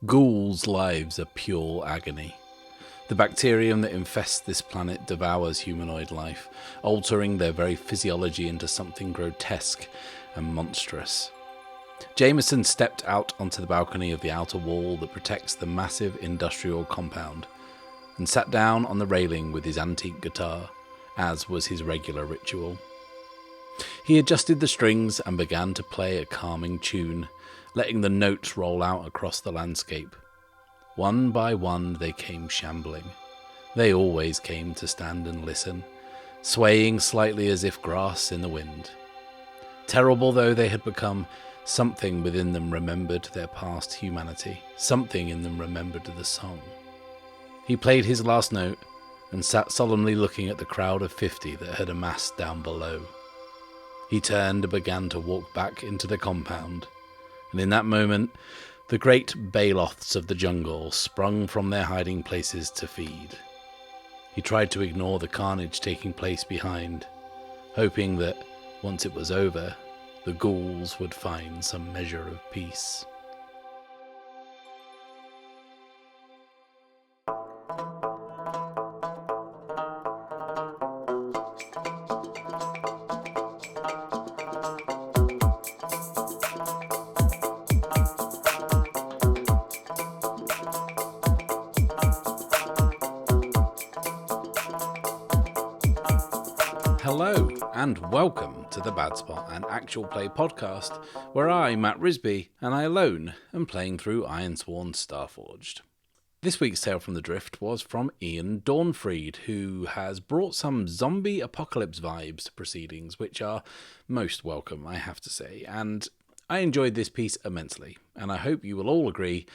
Ghouls' lives are pure agony. The bacterium that infests this planet devours humanoid life, altering their very physiology into something grotesque and monstrous. Jameson stepped out onto the balcony of the outer wall that protects the massive industrial compound, and sat down on the railing with his antique guitar, as was his regular ritual. He adjusted the strings and began to play a calming tune, letting the notes roll out across the landscape. One by one they came shambling. They always came to stand and listen, swaying slightly as if grass in the wind. Terrible though they had become, something within them remembered their past humanity. Something in them remembered the song. He played his last note and sat solemnly looking at the crowd of 50 that had amassed down below. He turned and began to walk back into the compound, and in that moment, the great Baloths of the jungle sprung from their hiding places to feed. He tried to ignore the carnage taking place behind, hoping that, once it was over, the ghouls would find some measure of peace. Hello, and welcome to the Bad Spot, an actual play podcast, where I, Matt Risby, and I alone am playing through Ironsworn Starforged. This week's Tale from the Drift was from Ian Dornfried, who has brought some zombie apocalypse vibes to proceedings, which are most welcome, I have to say, and I enjoyed this piece immensely, and I hope you will all agree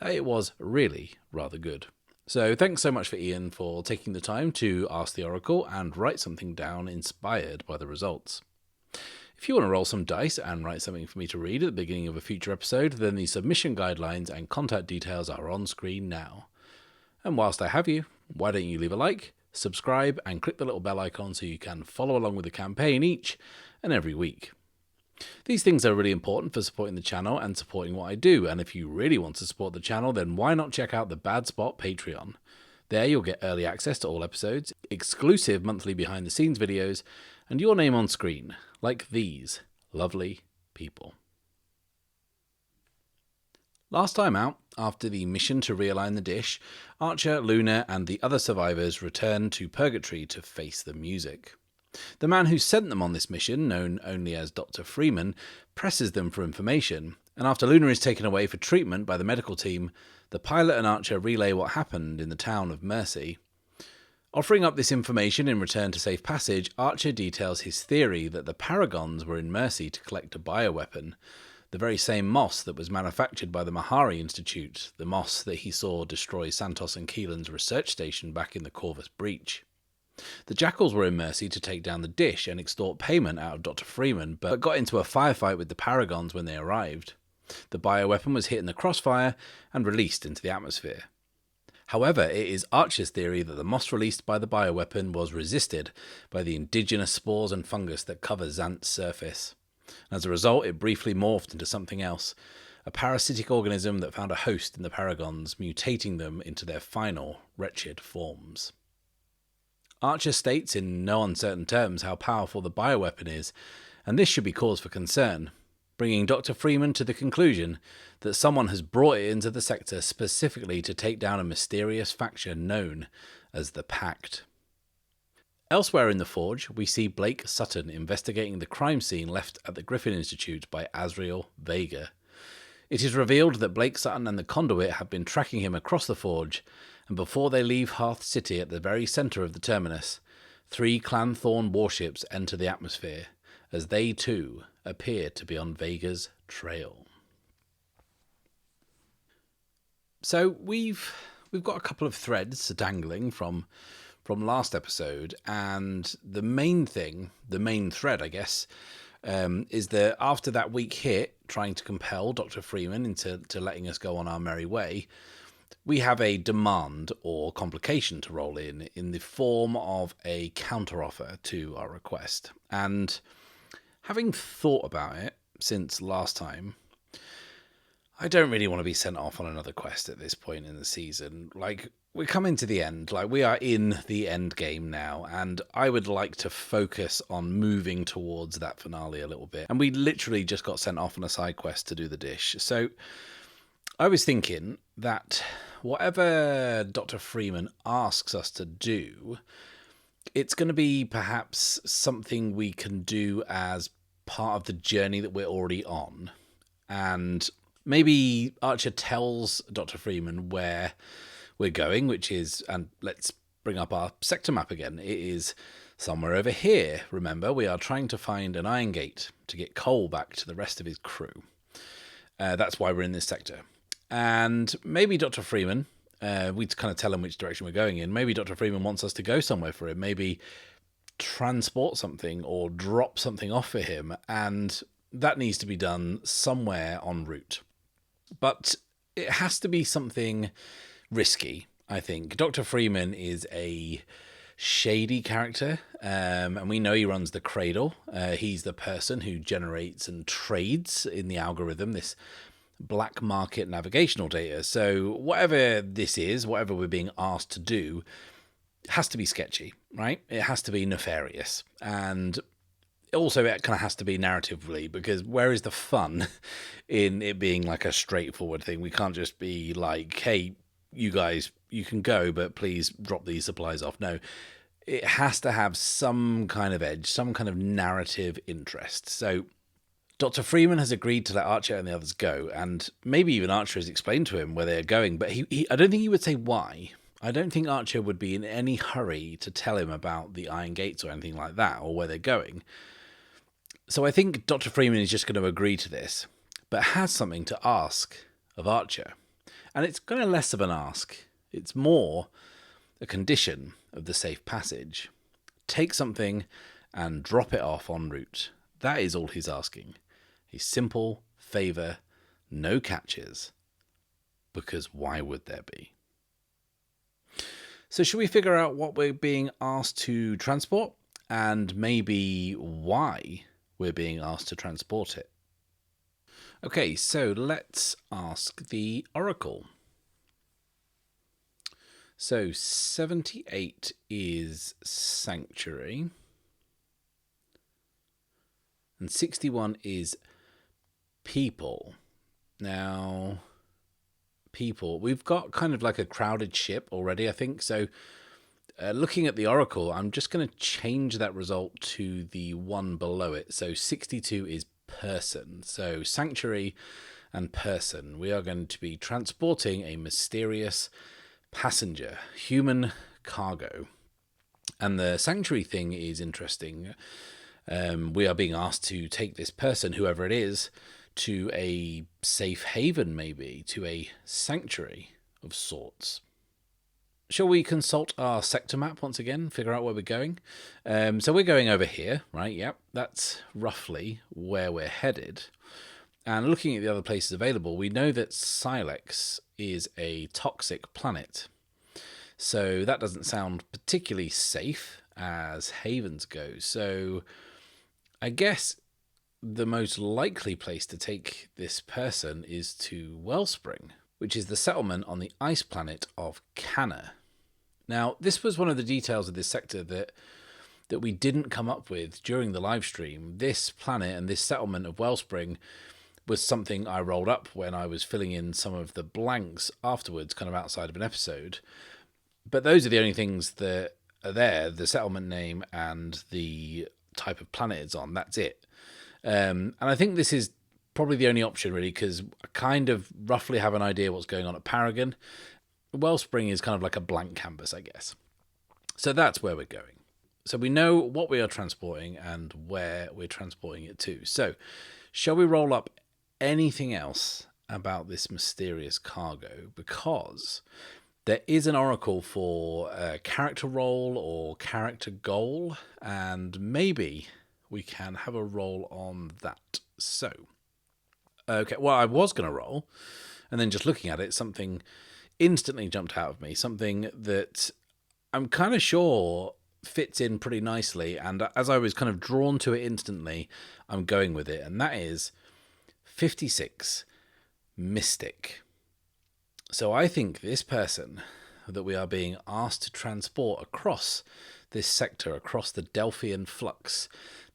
that it was really rather good. So thanks so much for Ian for taking the time to ask the Oracle and write something down inspired by the results. If you want to roll some dice and write something for me to read at the beginning of a future episode, then the submission guidelines and contact details are on screen now. And whilst I have you, why don't you leave a like, subscribe, and click the little bell icon so you can follow along with the campaign each and every week. These things are really important for supporting the channel and supporting what I do, and if you really want to support the channel, then why not check out the Bad Spot Patreon. There you'll get early access to all episodes, exclusive monthly behind the scenes videos, and your name on screen, like these lovely people. Last time out, after the mission to realign the dish, Archer, Luna, and the other survivors returned to Purgatory to face the music. The man who sent them on this mission, known only as Dr. Freeman, presses them for information, and after Luna is taken away for treatment by the medical team, the pilot and Archer relay what happened in the town of Mercy. Offering up this information in return to safe passage, Archer details his theory that the Paragons were in Mercy to collect a bioweapon, the very same moss that was manufactured by the Mahari Institute, the moss that he saw destroy Santos and Keelan's research station back in the Corvus Breach. The Jackals were in Mercy to take down the dish and extort payment out of Dr. Freeman, but got into a firefight with the Paragons when they arrived. The bioweapon was hit in the crossfire and released into the atmosphere. However, it is Archer's theory that the moss released by the bioweapon was resisted by the indigenous spores and fungus that cover Xanth's surface. As a result, it briefly morphed into something else, a parasitic organism that found a host in the Paragons, mutating them into their final, wretched forms. Archer states in no uncertain terms how powerful the bioweapon is, and this should be cause for concern, bringing Dr. Freeman to the conclusion that someone has brought it into the sector specifically to take down a mysterious faction known as the Pact. Elsewhere in the Forge, we see Blake Sutton investigating the crime scene left at the Griffin Institute by Azrael Vega. It is revealed that Blake Sutton and the Conduit have been tracking him across the Forge, and before they leave Hearth City at the very centre of the terminus, 3 Clanthorn warships enter the atmosphere, as they too appear to be on Vega's trail. So we've got a couple of threads dangling from last episode, and the main thread, I guess, is that after that weak hit, trying to compel Dr. Freeman into letting us go on our merry way, we have a demand or complication to roll in the form of a counteroffer to our request. And having thought about it since last time, I don't really want to be sent off on another quest at this point in the season. Like, we're coming to the end. Like, we are in the end game now, and I would like to focus on moving towards that finale a little bit. And we literally just got sent off on a side quest to do the dish. So I was thinking that whatever Dr. Freeman asks us to do, it's going to be perhaps something we can do as part of the journey that we're already on. And maybe Archer tells Dr. Freeman where we're going, which is, and let's bring up our sector map again, it is somewhere over here. Remember, we are trying to find an iron gate to get Cole back to the rest of his crew. That's why we're in this sector. And maybe Dr. Freeman, we kind of tell him which direction we're going in. Maybe Dr. Freeman wants us to go somewhere for him. Maybe transport something or drop something off for him. And that needs to be done somewhere en route. But it has to be something risky, I think. Dr. Freeman is a shady character, and we know he runs the Cradle. He's the person who generates and trades in the algorithm this black market navigational data. So whatever this is, whatever we're being asked to do, has to be sketchy, right? It has to be nefarious. And also, it kind of has to be narratively, because where is the fun in it being like a straightforward thing? We can't just be like, hey, you guys, you can go, but please drop these supplies off. No, it has to have some kind of edge, some kind of narrative interest. So Dr. Freeman has agreed to let Archer and the others go, and maybe even Archer has explained to him where they're going, but I don't think he would say why. I don't think Archer would be in any hurry to tell him about the Iron Gates or anything like that, or where they're going. So I think Dr. Freeman is just going to agree to this, but has something to ask of Archer. And it's kind of less of an ask. It's more a condition of the safe passage. Take something and drop it off en route. That is all he's asking. A simple favour, no catches. Because why would there be? So should we figure out what we're being asked to transport? And maybe why we're being asked to transport it? Okay, so let's ask the Oracle. So 78 is Sanctuary. And 61 is People. Now, People. We've got kind of like a crowded ship already, I think. So looking at the Oracle, I'm just going to change that result to the one below it. So 62 is Person. So Sanctuary and Person. We are going to be transporting a mysterious passenger, human cargo. And the Sanctuary thing is interesting. We are being asked to take this person, whoever it is, to a safe haven, maybe, to a sanctuary of sorts. Shall we consult our sector map once again, figure out where we're going? So we're going over here, right? Yep, that's roughly where we're headed. And looking at the other places available, we know that Silex is a toxic planet. So that doesn't sound particularly safe as havens go. So I guess the most likely place to take this person is to Wellspring, which is the settlement on the ice planet of Canna. Now, this was one of the details of this sector that we didn't come up with during the live stream. This planet and this settlement of Wellspring was something I rolled up when I was filling in some of the blanks afterwards, kind of outside of an episode. But those are the only things that are there, the settlement name and the type of planet it's on. That's it. And I think this is probably the only option, really, because I kind of roughly have an idea what's going on at Paragon. Wellspring is kind of like a blank canvas, I guess. So that's where we're going. So we know what we are transporting and where we're transporting it to. So shall we roll up anything else about this mysterious cargo? Because there is an oracle for a character role or character goal, and maybe we can have a roll on that. So, okay, well, I was going to roll, and then just looking at it, something instantly jumped out of me, something that I'm kind of sure fits in pretty nicely, and as I was kind of drawn to it instantly, I'm going with it, and that is 56, mystic. So I think this person that we are being asked to transport across this sector, across the Delphian flux,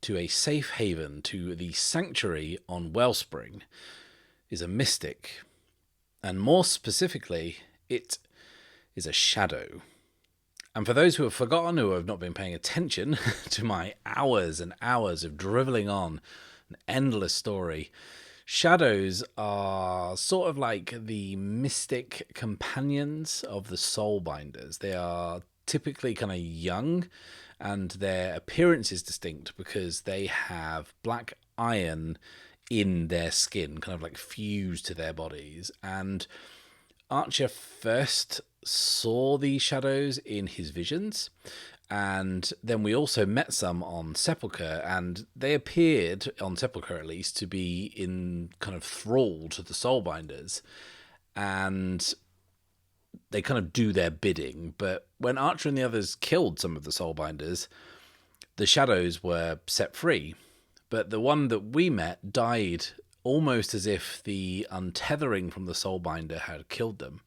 to a safe haven, to the sanctuary on Wellspring, is a mystic. And more specifically, it is a shadow. And for those who have forgotten, who have not been paying attention to my hours and hours of drivelling on an endless story, shadows are sort of like the mystic companions of the soulbinders. They are typically kind of young, and their appearance is distinct because they have black iron in their skin, kind of like fused to their bodies. And Archer first saw these shadows in his visions, and then we also met some on Sepulchre, and they appeared, on Sepulchre at least, to be in kind of thrall to the Soulbinders, and they kind of do their bidding. But when Archer and the others killed some of the Soulbinders, the shadows were set free. But the one that we met died almost as if the untethering from the Soulbinder had killed them.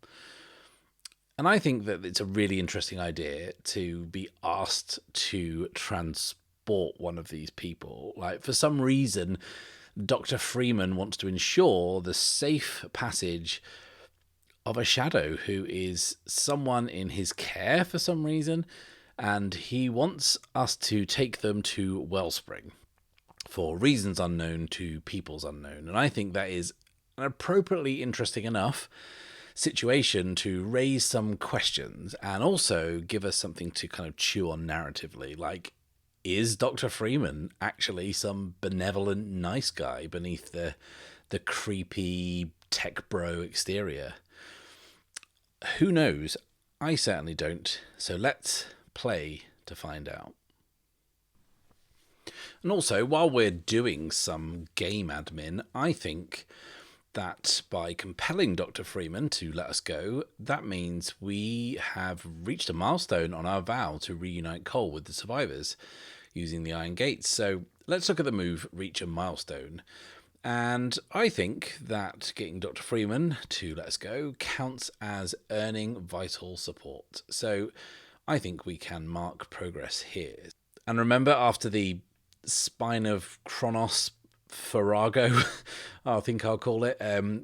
And I think that it's a really interesting idea to be asked to transport one of these people. Like, for some reason, Dr. Freeman wants to ensure the safe passage of a shadow who is someone in his care for some reason, and he wants us to take them to Wellspring for reasons unknown to peoples unknown. And I think that is an appropriately interesting enough situation to raise some questions and also give us something to kind of chew on narratively. Like, is Dr. Freeman actually some benevolent nice guy beneath the creepy tech bro exterior? Who knows? I certainly don't. So let's play to find out. And also, while we're doing some game admin, I think that by compelling Dr. Freeman to let us go, that means we have reached a milestone on our vow to reunite Cole with the survivors using the Iron Gates. So let's look at the move Reach a Milestone. And I think that getting Dr. Freeman to let us go counts as earning vital support. So I think we can mark progress here. And remember, after the Spine of Kronos Farrago, I think I'll call it,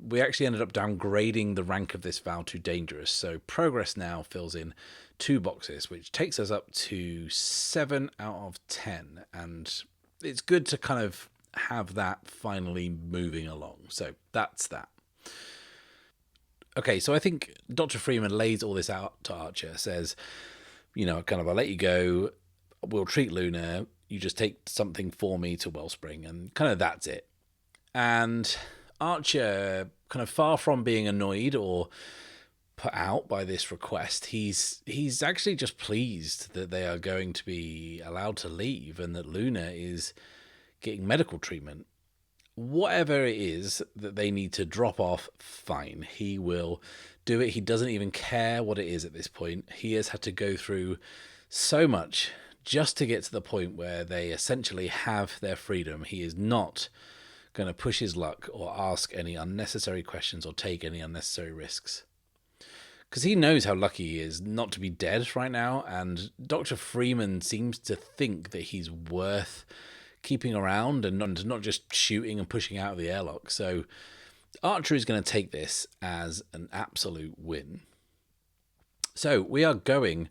we actually ended up downgrading the rank of this vow to dangerous. So progress now fills in 2 boxes, which takes us up to 7 out of 10. And it's good to kind of have that finally moving along. So that's that. Okay, so I think Dr. Freeman lays all this out to Archer, says, you know, kind of, I'll let you go, we'll treat Luna, you just take something for me to Wellspring, and kind of that's it. And Archer, kind of far from being annoyed or put out by this request, he's actually just pleased that they are going to be allowed to leave and that Luna is getting medical treatment. Whatever it is that they need to drop off, fine. He will do it. He doesn't even care what it is at this point. He has had to go through so much just to get to the point where they essentially have their freedom. He is not going to push his luck or ask any unnecessary questions or take any unnecessary risks. Because he knows how lucky he is not to be dead right now, and Dr. Freeman seems to think that he's worth keeping around and not just shooting and pushing out of the airlock. So Archer is going to take this as an absolute win. So we are going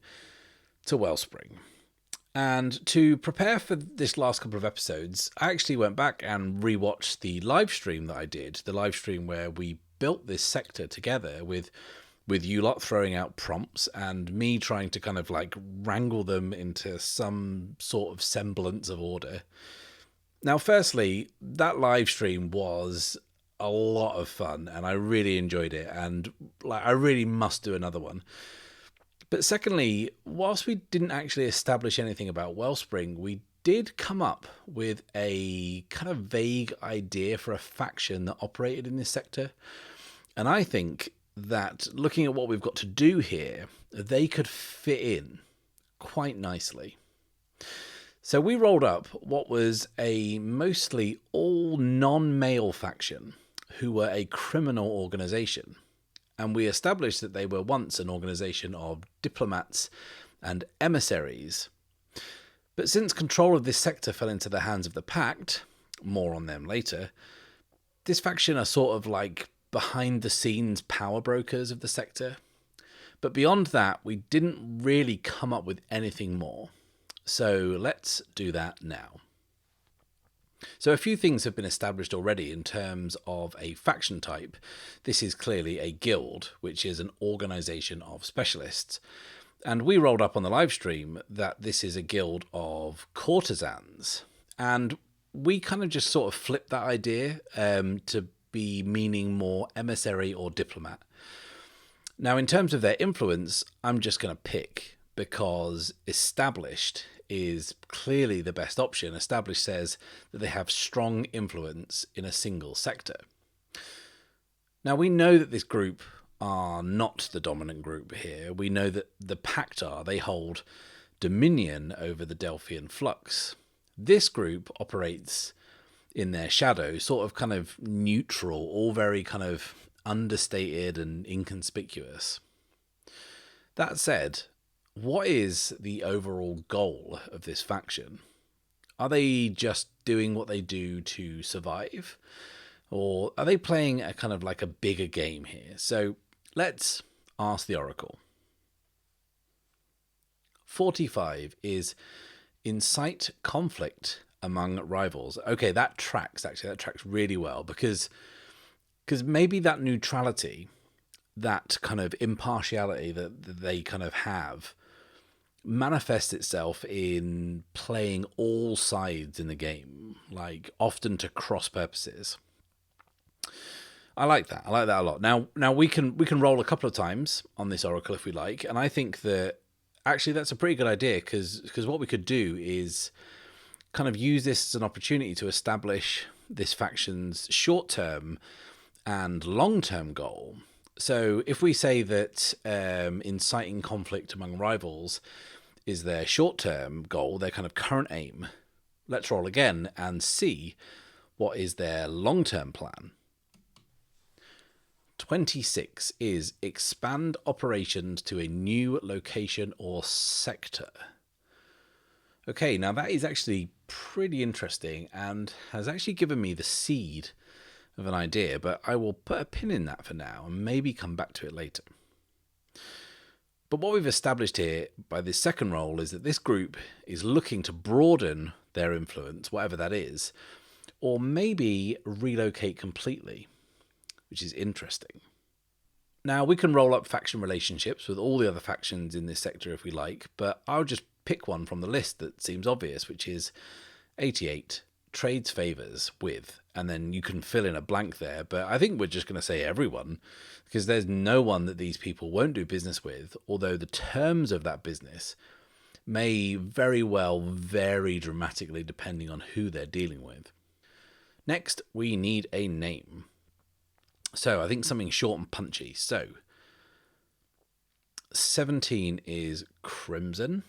to Wellspring. And to prepare for this last couple of episodes, I actually went back and rewatched the live stream that I did, the live stream where we built this sector together with you lot throwing out prompts and me trying to kind of like wrangle them into some sort of semblance of order. Now, firstly, that live stream was a lot of fun and I really enjoyed it, and like I really must do another one. But secondly, whilst we didn't actually establish anything about Wellspring, we did come up with a kind of vague idea for a faction that operated in this sector. And I think that looking at what we've got to do here, they could fit in quite nicely. So we rolled up what was a mostly all non-male faction who were a criminal organisation, and we established that they were once an organisation of diplomats and emissaries. But since control of this sector fell into the hands of the Pact, more on them later, this faction are sort of like behind-the-scenes power brokers of the sector. But beyond that, we didn't really come up with anything more. So let's do that now. So a few things have been established already in terms of a faction type. This is clearly a guild, which is an organisation of specialists. And we rolled up on the live stream that this is a guild of courtesans. And we kind of just sort of flipped that idea to be meaning more emissary or diplomat. Now, in terms of their influence, I'm just going to pick, because established is clearly the best option. Established says that they have strong influence in a single sector. Now, we know that this group are not the dominant group here. We know that the Pact are. They hold dominion over the Delphian flux. This group operates in their shadow, sort of kind of neutral, all very kind of understated and inconspicuous. That said, what is the overall goal of this faction? Are they just doing what they do to survive? Or are they playing a kind of like a bigger game here? So let's ask the Oracle. 45 is incite conflict among rivals. Okay, that tracks, actually. That tracks really well, because maybe that neutrality, that kind of impartiality that they kind of have, manifests itself in playing all sides in the game, like often to cross purposes. I like that. I like that a lot. Now we can roll a couple of times on this Oracle if we like, and I think that actually that's a pretty good idea, because what we could do is kind of use this as an opportunity to establish this faction's short-term and long-term goal. So if we say that inciting conflict among rivals is their short-term goal, their kind of current aim, let's roll again and see what is their long-term plan. 26 is expand operations to a new location or sector. Okay, now that is actually pretty interesting and has actually given me the seed of an idea, but I will put a pin in that for now and maybe come back to it later. But what we've established here by this second role is that this group is looking to broaden their influence, whatever that is, or maybe relocate completely, which is interesting. Now, we can roll up faction relationships with all the other factions in this sector if we like, but I'll just pick one from the list that seems obvious, which is 88 trades favors with, and then you can fill in a blank there, but I think we're just going to say everyone, because there's no one that these people won't do business with, although the terms of that business may very well vary dramatically depending on who they're dealing with. Next, we need a name. So I think something short and punchy. So 17 is Crimson.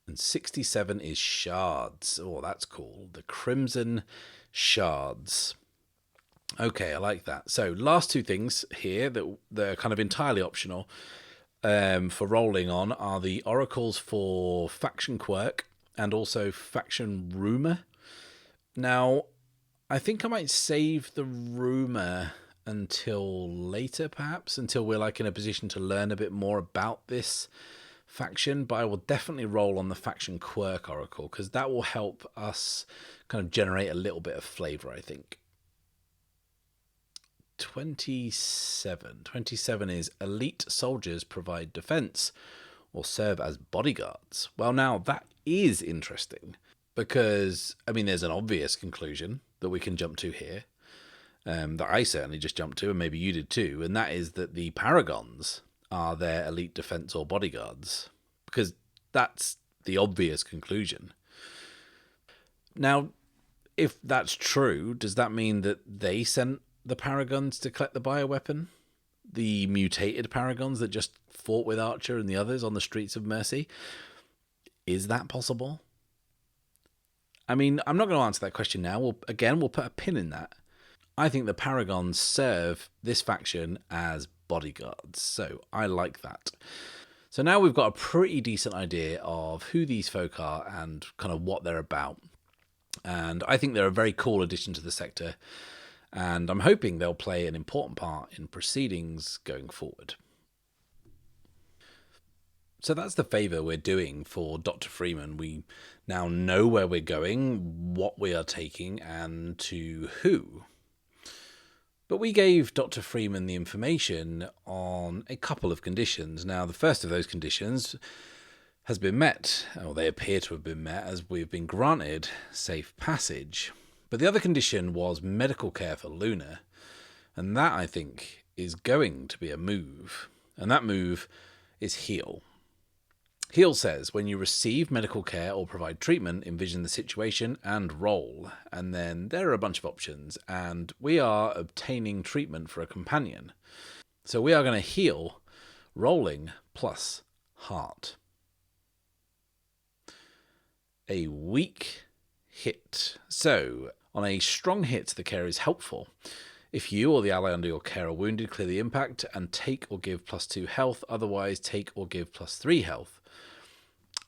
And 67 is Shards. Oh, that's cool. The Crimson Shards. Okay, I like that. So last two things here that they're kind of entirely optional for rolling on are the oracles for Faction Quirk and also Faction Rumour. Now, I think I might save the Rumour until later, perhaps, until we're like in a position to learn a bit more about this faction, but I will definitely roll on the Faction Quirk Oracle, because that will help us kind of generate a little bit of flavour, I think. 27 is elite soldiers provide defence or serve as bodyguards. Well, now that is interesting, because, I mean, there's an obvious conclusion that we can jump to here, that I certainly just jumped to, and maybe you did too, and that is that the Paragons are their elite defense or bodyguards, because that's the obvious conclusion. Now, if that's true, does that mean that they sent the Paragons to collect the bioweapon? The mutated Paragons that just fought with Archer and the others on the streets of Mercy? Is that possible? I mean, I'm not going to answer that question now. We'll put a pin in that. I think the Paragons serve this faction as bodyguards, so I like that. So now we've got a pretty decent idea of who these folk are and kind of what they're about. And I think they're a very cool addition to the sector, and I'm hoping they'll play an important part in proceedings going forward. So that's the favour we're doing for Dr. Freeman. We now know where we're going, what we are taking, and to who. But we gave Dr. Freeman the information on a couple of conditions. Now, the first of those conditions has been met, or they appear to have been met, as we've been granted safe passage. But the other condition was medical care for Luna, and that, I think, is going to be a move. And that move is heal. Heal says, when you receive medical care or provide treatment, envision the situation and roll. And then there are a bunch of options, and we are obtaining treatment for a companion. So we are going to heal, rolling plus heart. A weak hit. So, on a strong hit, the care is helpful. If you or the ally under your care are wounded, clear the impact and take or give +2 health. Otherwise, take or give +3 health.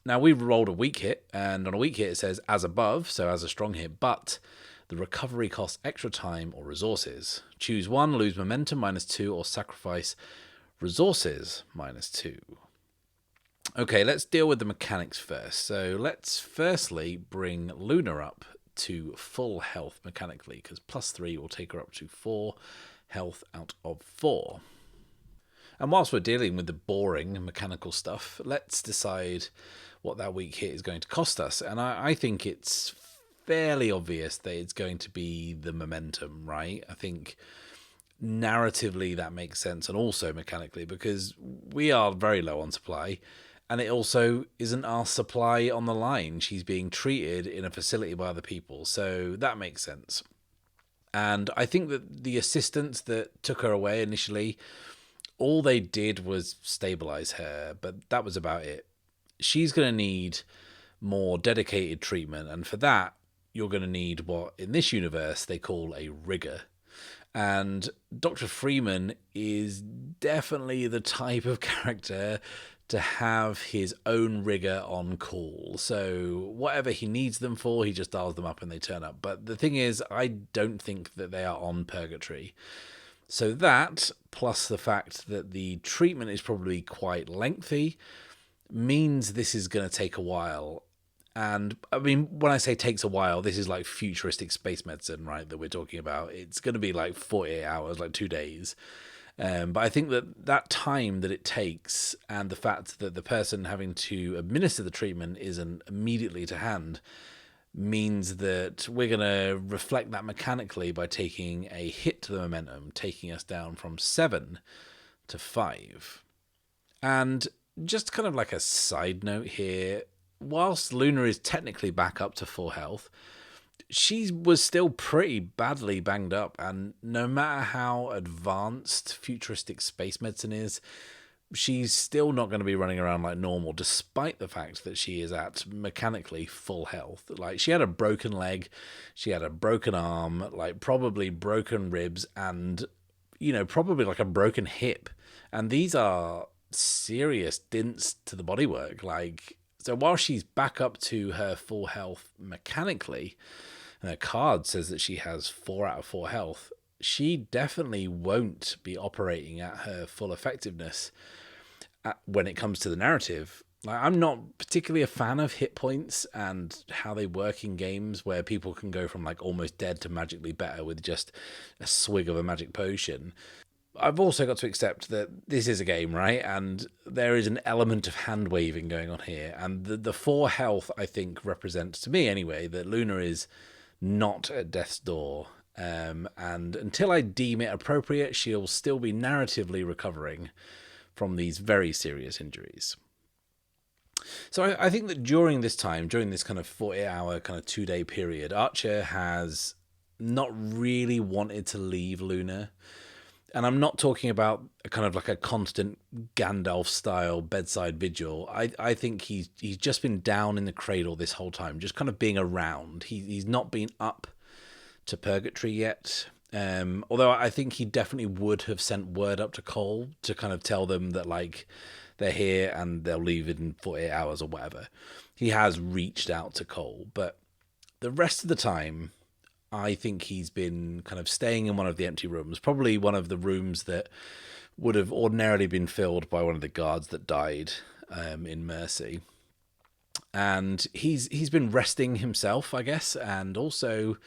Now, we've rolled a weak hit, and on a weak hit it says as above, so as a strong hit, but the recovery costs extra time or resources. Choose one, lose momentum -2, or sacrifice resources -2. Okay, let's deal with the mechanics first. So let's firstly bring Luna up to full health mechanically, because +3 will take her up to 4 health out of 4. And whilst we're dealing with the boring mechanical stuff, let's decide what that weak hit is going to cost us. And I think it's fairly obvious that it's going to be the momentum, right? I think narratively that makes sense, and also mechanically, because we are very low on supply, and it also isn't our supply on the line. She's being treated in a facility by other people, so that makes sense. And I think that the assistants that took her away initially, all they did was stabilize her, but that was about it. She's going to need more dedicated treatment, and for that, you're going to need what in this universe they call a rigger. And Dr. Freeman is definitely the type of character to have his own rigger on call. So whatever he needs them for, he just dials them up and they turn up. But the thing is, I don't think that they are on purgatory. So that, plus the fact that the treatment is probably quite lengthy, means this is going to take a while. And I mean, when I say takes a while, this is like futuristic space medicine, right, that we're talking about. It's going to be like 48 hours, like 2 days. But I think that time that it takes, and the fact that the person having to administer the treatment isn't immediately to hand, means that we're going to reflect that mechanically by taking a hit to the momentum, taking us down from 7 to 5. And just kind of like a side note here, whilst Luna is technically back up to full health, she was still pretty badly banged up, and no matter how advanced futuristic space medicine is, she's still not going to be running around like normal, despite the fact that she is at mechanically full health. Like, she had a broken leg, she had a broken arm, like probably broken ribs, and, you know, probably like a broken hip. And these are serious dints to the bodywork. Like, so while she's back up to her full health mechanically, and her card says that she has 4 out of 4 health, she definitely won't be operating at her full effectiveness when it comes to the narrative. Like, I'm not particularly a fan of hit points and how they work in games where people can go from like almost dead to magically better with just a swig of a magic potion. I've also got to accept that this is a game, right? And there is an element of hand-waving going on here. And the 4 health, I think, represents, to me anyway, that Luna is not at death's door. And until I deem it appropriate, she'll still be narratively recovering from these very serious injuries. So I think that during this time, during this kind of 40-hour, kind of 2-day period, Archer has not really wanted to leave Luna. And I'm not talking about a kind of like a constant Gandalf-style bedside vigil. I think he's just been down in the cradle this whole time, just kind of being around. He's not been up to purgatory yet. Although I think he definitely would have sent word up to Cole to kind of tell them that, like, they're here and they'll leave in 48 hours or whatever. He has reached out to Cole, but the rest of the time, I think he's been kind of staying in one of the empty rooms, probably one of the rooms that would have ordinarily been filled by one of the guards that died in Mercy. And he's been resting himself, I guess, and also,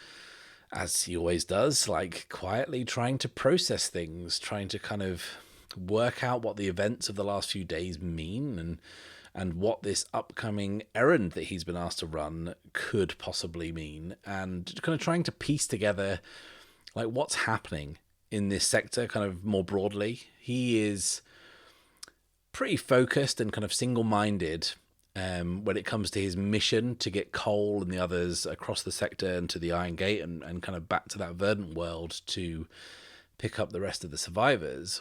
as he always does, like, quietly trying to process things, trying to kind of work out what the events of the last few days mean, and what this upcoming errand that he's been asked to run could possibly mean, and kind of trying to piece together, like, what's happening in this sector kind of more broadly. He is pretty focused and kind of single-minded when it comes to his mission to get Cole and the others across the sector and to the Iron Gate and kind of back to that verdant world to pick up the rest of the survivors.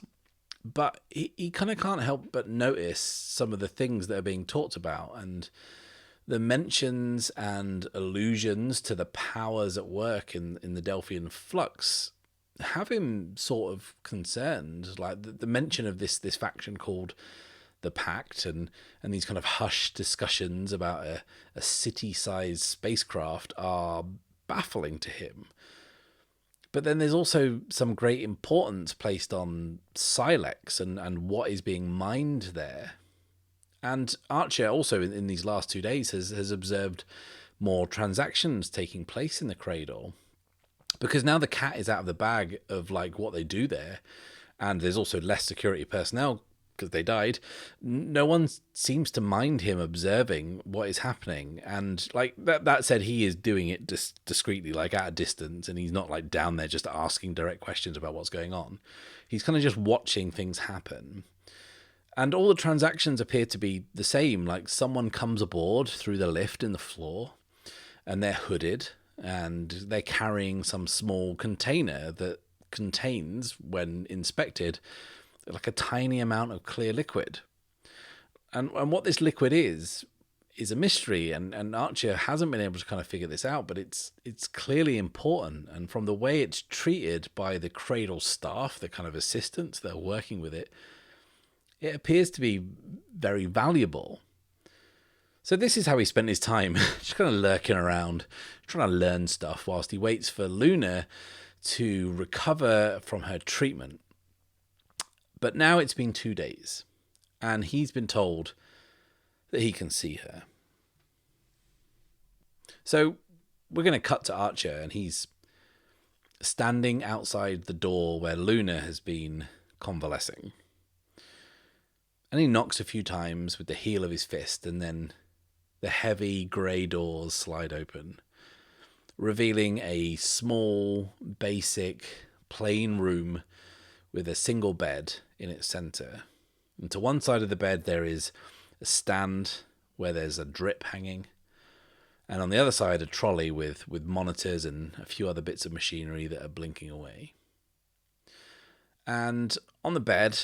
But he kind of can't help but notice some of the things that are being talked about, and the mentions and allusions to the powers at work in the Delphian flux have him sort of concerned. Like the mention of this faction called the Pact and these kind of hushed discussions about a city-sized spacecraft are baffling to him. But then there's also some great importance placed on Silex and what is being mined there. And Archer also in these last 2 days has observed more transactions taking place in the Cradle. Because now the cat is out of the bag of, like, what they do there, and there's also less security personnel because they died. No one seems to mind him observing what is happening, and, like, that said, he is doing it discreetly, like, at a distance, and he's not, like, down there just asking direct questions about what's going on. He's kind of just watching things happen. And all the transactions appear to be the same. Like, someone comes aboard through the lift in the floor, and they're hooded, and they're carrying some small container that contains, when inspected, like a tiny amount of clear liquid. And what this liquid is a mystery, and Archer hasn't been able to kind of figure this out, but it's clearly important. And from the way it's treated by the Cradle staff, the kind of assistants that are working with it, it appears to be very valuable. So this is how he spent his time, just kind of lurking around, trying to learn stuff whilst he waits for Luna to recover from her treatment. But now it's been 2 days, and he's been told that he can see her. So we're going to cut to Archer, and he's standing outside the door where Luna has been convalescing. And he knocks a few times with the heel of his fist, and then the heavy grey doors slide open, revealing a small, basic, plain room with a single bed in its centre. And to one side of the bed there is a stand where there's a drip hanging, and on the other side a trolley with monitors and a few other bits of machinery that are blinking away. And on the bed,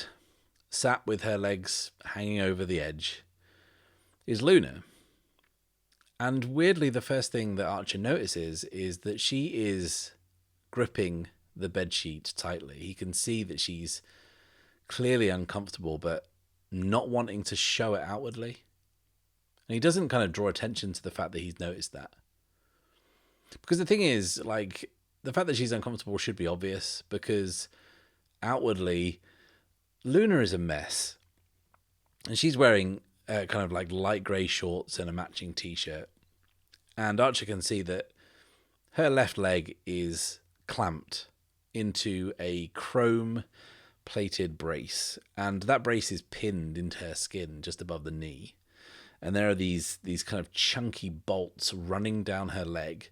sat with her legs hanging over the edge, is Luna. And weirdly, the first thing that Archer notices is that she is gripping the bedsheet tightly. He can see that she's clearly uncomfortable, but not wanting to show it outwardly. And he doesn't kind of draw attention to the fact that he's noticed that. Because the thing is, like, the fact that she's uncomfortable should be obvious, because outwardly, Luna is a mess. And she's wearing kind of like light grey shorts and a matching t-shirt. And Archer can see that her left leg is clamped into a chrome-plated brace. And that brace is pinned into her skin just above the knee. And there are these kind of chunky bolts running down her leg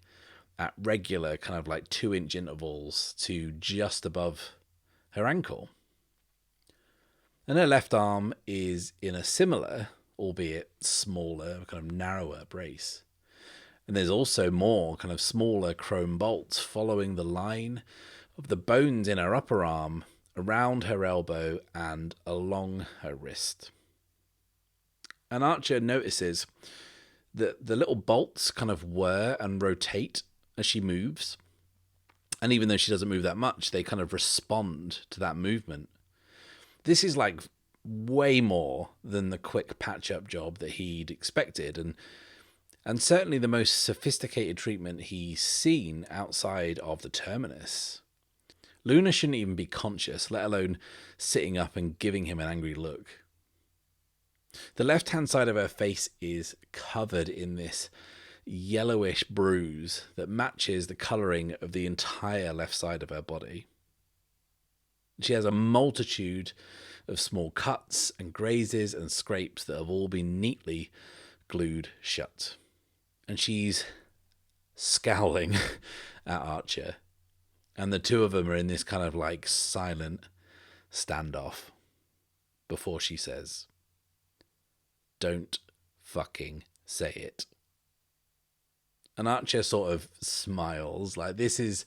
at regular kind of like 2-inch intervals to just above her ankle. And her left arm is in a similar, albeit smaller, kind of narrower brace. And there's also more kind of smaller chrome bolts following the line of the bones in her upper arm, around her elbow and along her wrist. And Archer notices that the little bolts kind of whir and rotate as she moves. And even though she doesn't move that much, they kind of respond to that movement. This is like way more than the quick patch-up job that he'd expected, and certainly the most sophisticated treatment he's seen outside of the Terminus. Luna shouldn't even be conscious, let alone sitting up and giving him an angry look. The left-hand side of her face is covered in this yellowish bruise that matches the colouring of the entire left side of her body. She has a multitude of small cuts and grazes and scrapes that have all been neatly glued shut. And she's scowling at Archer. And the two of them are in this kind of like silent standoff before she says, "Don't fucking say it." And Archer sort of smiles, like this is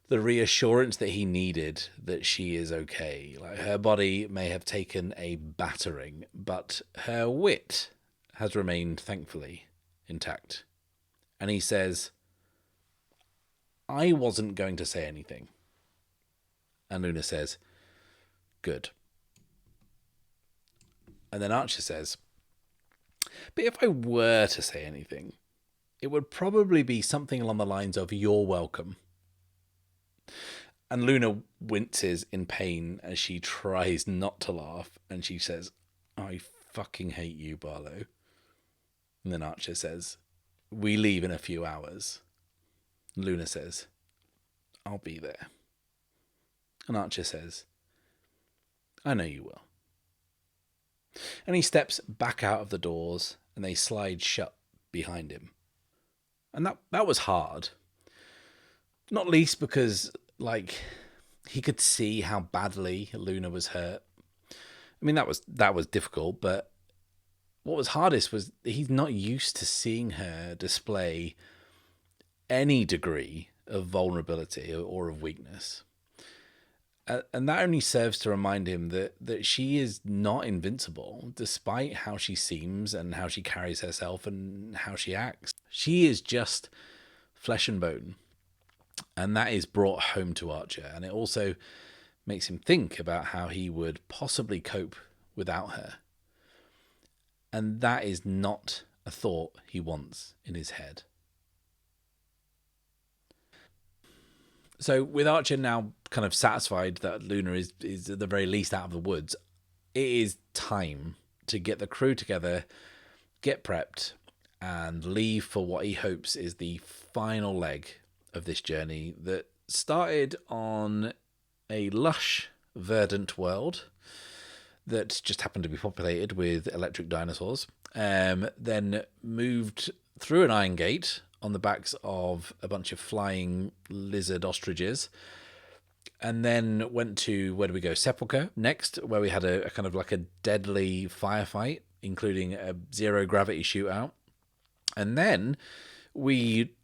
the reassurance that he needed that she is okay. Like her body may have taken a battering, but her wit has remained, thankfully, intact. And he says, "I wasn't going to say anything." And Luna says, "Good." And then Archer says, "But if I were to say anything, it would probably be something along the lines of, 'You're welcome.'" And Luna winces in pain as she tries not to laugh, and she says, "I fucking hate you, Barlow." And then Archer says, "We leave in a few hours." Luna says, "I'll be there." And Archer says, "I know you will." And he steps back out of the doors, and they slide shut behind him. And that was hard. Not least because, like, he could see how badly Luna was hurt. I mean, that was difficult, but what was hardest was he's not used to seeing her display any degree of vulnerability or of weakness. And that only serves to remind him that she is not invincible, despite how she seems and how she carries herself and how she acts. She is just flesh and bone. And that is brought home to Archer. And it also makes him think about how he would possibly cope without her. And that is not a thought he wants in his head. So with Archer now kind of satisfied that Luna is at the very least out of the woods, it is time to get the crew together, get prepped, and leave for what he hopes is the final leg of this journey that started on a lush, verdant world that just happened to be populated with electric dinosaurs, then moved through an iron gate on the backs of a bunch of flying lizard ostriches, and then went to, where do we go, Sepulchre next, where we had a kind of like a deadly firefight, including a zero gravity shootout. And then we,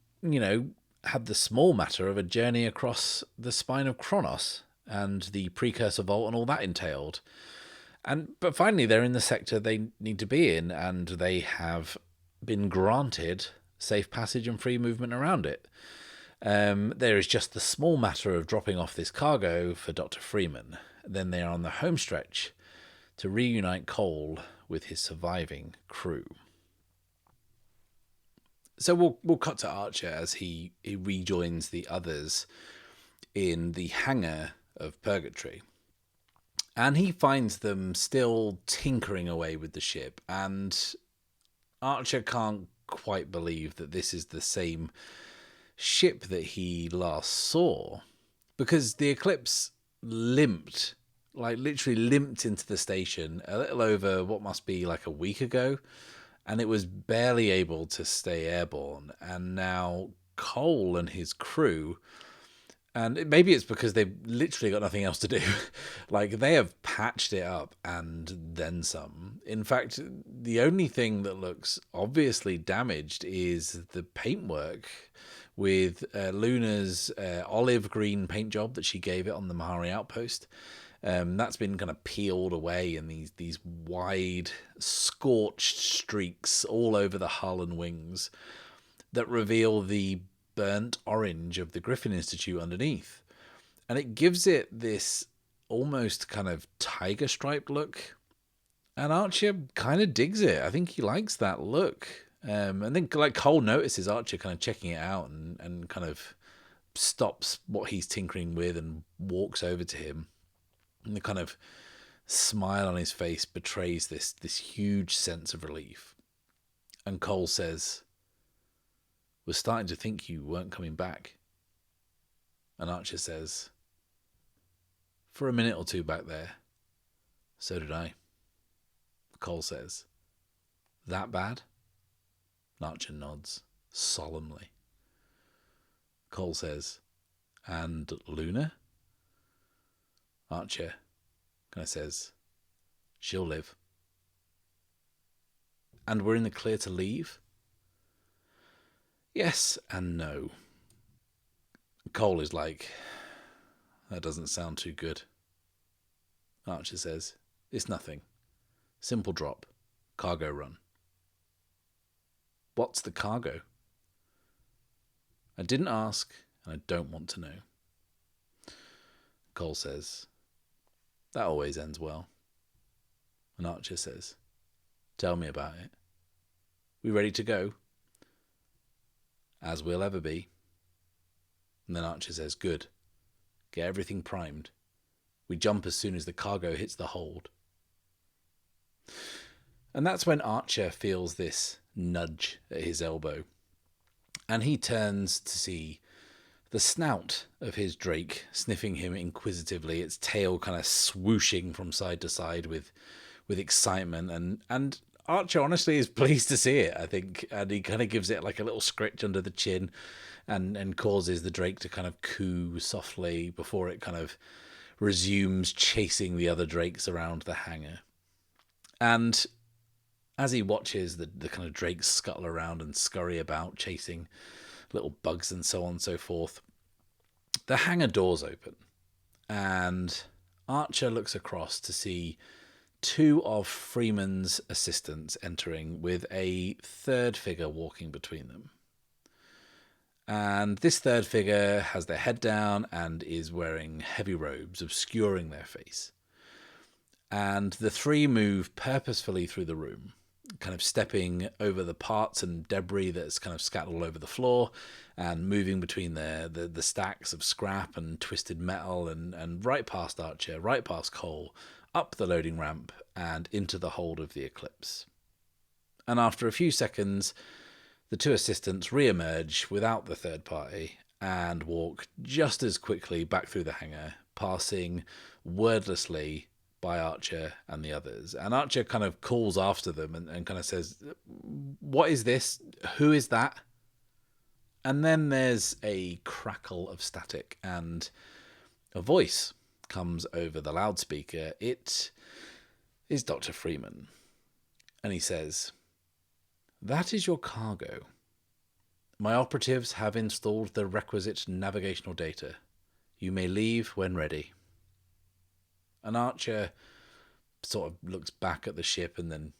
had the small matter of a journey across the spine of Kronos and the precursor vault and all that entailed. But finally, they're in the sector they need to be in, and they have been granted safe passage and free movement around it. There is just the small matter of dropping off this cargo for Dr. Freeman. Then they are on the home stretch to reunite Cole with his surviving crew. So we'll cut to Archer as he rejoins the others in the hangar of Purgatory. And he finds them still tinkering away with the ship. And Archer can't quite believe that this is the same ship that he last saw. Because the Eclipse limped, like literally limped into the station a little over what must be like a week ago. And it was barely able to stay airborne. And now Cole and his crew, and maybe it's because they've literally got nothing else to do. Like, they have patched it up and then some. In fact, the only thing that looks obviously damaged is the paintwork with Luna's olive green paint job that she gave it on the Mahari outpost. That's been kind of peeled away in these wide scorched streaks all over the hull and wings that reveal the burnt orange of the Griffin Institute underneath. And it gives it this almost kind of tiger striped look. And Archer kind of digs it. I think he likes that look. And then like Cole notices Archer kind of checking it out and kind of stops what he's tinkering with and walks over to him. And the kind of smile on his face betrays this huge sense of relief. And Cole says, "We're starting to think you weren't coming back." And Archer says, "For a minute or two back there, so did I." Cole says, "That bad?" Archer nods solemnly. Cole says, "And Luna?" Archer kind of says, "She'll live." "And we're in the clear to leave?" Yes and no. Cole is like, "That doesn't sound too good." Archer says, "It's nothing. Simple drop. Cargo run." "What's the cargo?" "I didn't ask, and I don't want to know." Cole says, "That always ends well." And Archer says, "Tell me about it." "We ready to go?" "As we'll ever be." And then Archer says, "Good. Get everything primed. We jump as soon as the cargo hits the hold." And that's when Archer feels this nudge at his elbow. And he turns to see the snout of his drake sniffing him inquisitively, its tail kind of swooshing from side to side with excitement. And Archer honestly is pleased to see it, I think. And he kind of gives it like a little scritch under the chin and causes the drake to kind of coo softly before it kind of resumes chasing the other drakes around the hangar. And as he watches the kind of drakes scuttle around and scurry about, chasing little bugs and so on and so forth, the hangar doors open, and Archer looks across to see two of Freeman's assistants entering with a third figure walking between them. And this third figure has their head down and is wearing heavy robes obscuring their face. And the three move purposefully through the room, kind of stepping over the parts and debris that's kind of scattered all over the floor and moving between the stacks of scrap and twisted metal and right past Archer, right past Cole, up the loading ramp and into the hold of the Eclipse. And after a few seconds, the two assistants re-emerge without the third party and walk just as quickly back through the hangar, passing wordlessly by Archer and the others. And Archer kind of calls after them and kind of says, "What is this? Who is that?" And then there's a crackle of static and a voice comes over the loudspeaker. It is Dr. Freeman. And he says, "That is your cargo. My operatives have installed the requisite navigational data. You may leave when ready." And Archer sort of looks back at the ship and then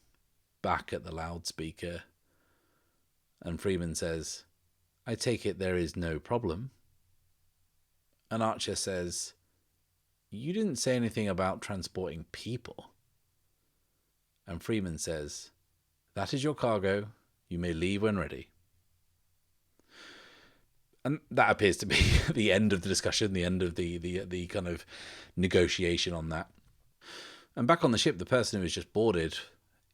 back at the loudspeaker. And Freeman says, "I take it there is no problem." And Archer says, "You didn't say anything about transporting people." And Freeman says, "That is your cargo. You may leave when ready." And that appears to be the end of the discussion, the end of the kind of negotiation on that. And back on the ship, the person who has just boarded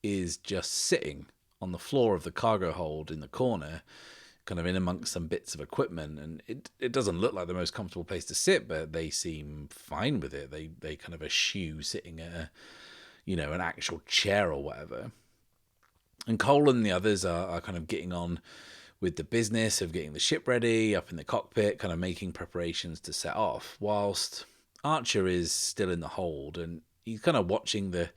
is just sitting on the floor of the cargo hold in the corner, kind of in amongst some bits of equipment. And it doesn't look like the most comfortable place to sit, but they seem fine with it. They kind of eschew sitting at an actual chair or whatever. And Cole and the others are kind of getting on with the business of getting the ship ready, up in the cockpit, kind of making preparations to set off, whilst Archer is still in the hold, and he's kind of watching the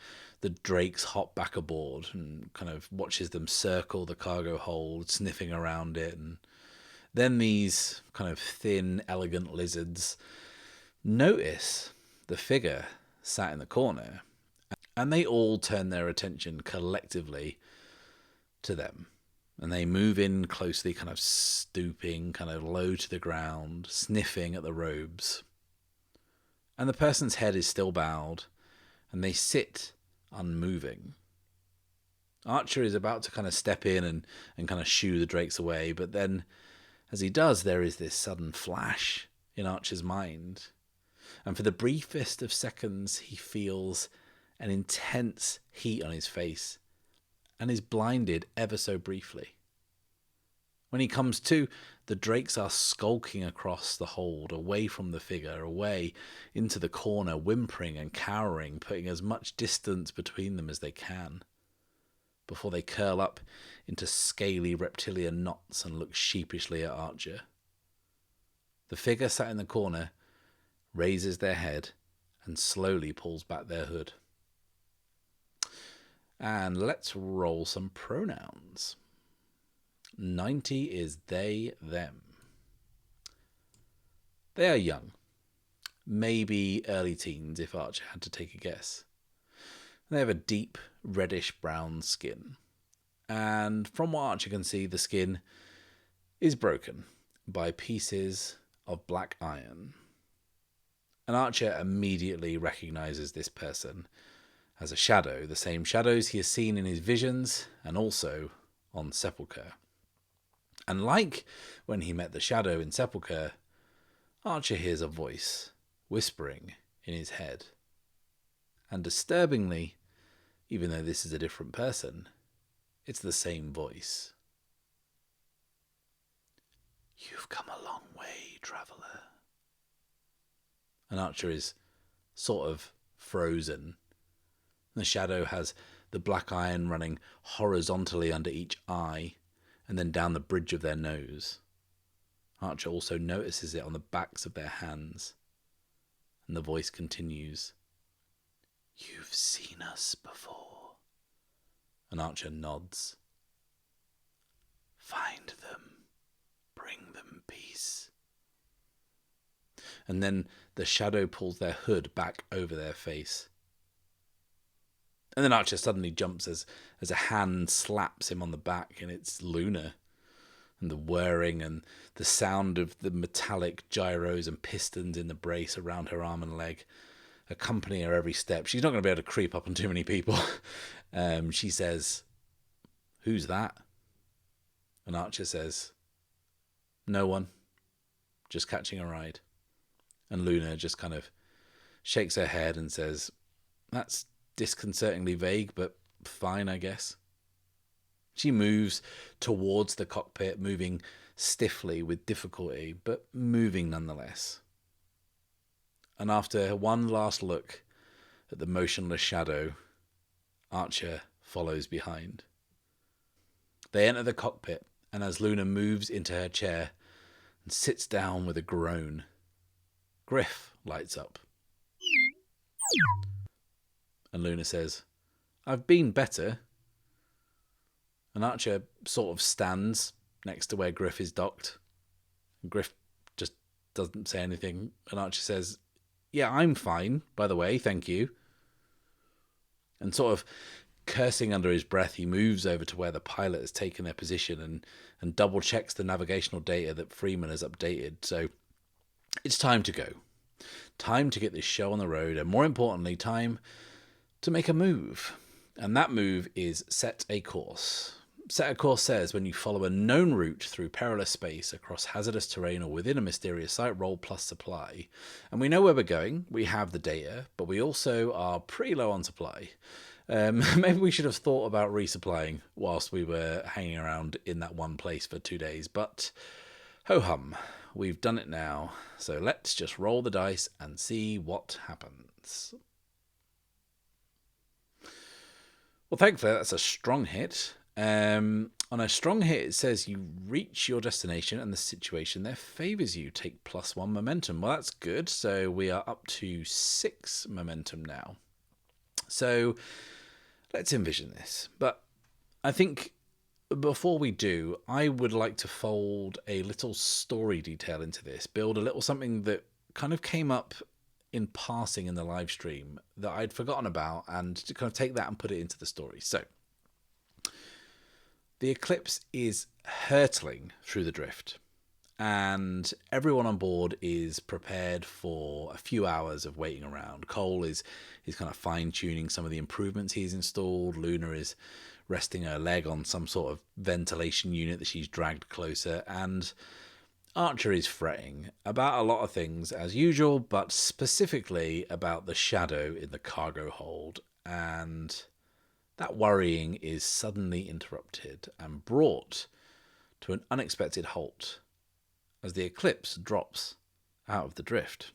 drakes hop back aboard and kind of watches them circle the cargo hold, sniffing around it. And then these kind of thin, elegant lizards notice the figure sat in the corner, and they all turn their attention collectively to them. And they move in closely, kind of stooping, kind of low to the ground, sniffing at the robes. And the person's head is still bowed, and they sit unmoving. Archer is about to kind of step in and kind of shoo the drakes away, but then as he does, there is this sudden flash in Archer's mind. And for the briefest of seconds, he feels an intense heat on his face and is blinded ever so briefly. When he comes to, the drakes are skulking across the hold, away from the figure, away into the corner, whimpering and cowering, putting as much distance between them as they can, before they curl up into scaly reptilian knots and look sheepishly at Archer. The figure sat in the corner raises their head and slowly pulls back their hood. And let's roll some pronouns. 90 is they, them. They are young, maybe early teens if Archer had to take a guess. They have a deep reddish-brown skin, and from what Archer can see, the skin is broken by pieces of black iron. And Archer immediately recognizes this person as a shadow, the same shadows he has seen in his visions and also on Sepulchre. And like when he met the shadow in Sepulchre, Archer hears a voice whispering in his head. And disturbingly, even though this is a different person, it's the same voice. You've come a long way, traveller. And Archer is sort of frozen. The shadow has the black iron running horizontally under each eye and then down the bridge of their nose. Archer also notices it on the backs of their hands. And the voice continues. You've seen us before. And Archer nods. Find them. Bring them peace. And then the shadow pulls their hood back over their face. And then Archer suddenly jumps as a hand slaps him on the back, and it's Luna. And the whirring and the sound of the metallic gyros and pistons in the brace around her arm and leg accompany her every step. She's not going to be able to creep up on too many people. She says, "Who's that?" And Archer says, "No one. Just catching a ride." And Luna just kind of shakes her head and says, "That's disconcertingly vague, but fine, I guess." She moves towards the cockpit, moving stiffly with difficulty, but moving nonetheless. And after one last look at the motionless shadow, Archer follows behind. They enter the cockpit, and as Luna moves into her chair and sits down with a groan, Griff lights up. And Luna says, "I've been better." And Archer sort of stands next to where Griff is docked. Griff just doesn't say anything. And Archer says, "Yeah, I'm fine, by the way, thank you." And sort of cursing under his breath, he moves over to where the pilot has taken their position and double checks the navigational data that Freeman has updated. So it's time to go. Time to get this show on the road, and more importantly, time to make a move. And that move is set a course. Set a course says when you follow a known route through perilous space, across hazardous terrain, or within a mysterious site, roll plus supply. And we know where we're going. We have the data, but we also are pretty low on supply. Maybe we should have thought about resupplying whilst we were hanging around in that one place for 2 days. But ho-hum, we've done it now. So let's just roll the dice and see what happens. Well, thankfully, that's a strong hit. On a strong hit, it says you reach your destination and the situation there favours you. Take +1 momentum. Well, that's good. So we are up to 6 momentum now. So let's envision this. But I think before we do, I would like to fold a little story detail into this. Build a little something that kind of came up in passing in the live stream that I'd forgotten about, and to kind of take that and put it into the story. So The eclipse is hurtling through the drift, and everyone on board is prepared for a few hours of waiting around. Cole is kind of fine-tuning some of the improvements he's installed. Luna is resting her leg on some sort of ventilation unit that she's dragged closer, and Archer is fretting about a lot of things as usual, but specifically about the shadow in the cargo hold, and that worrying is suddenly interrupted and brought to an unexpected halt as the eclipse drops out of the drift.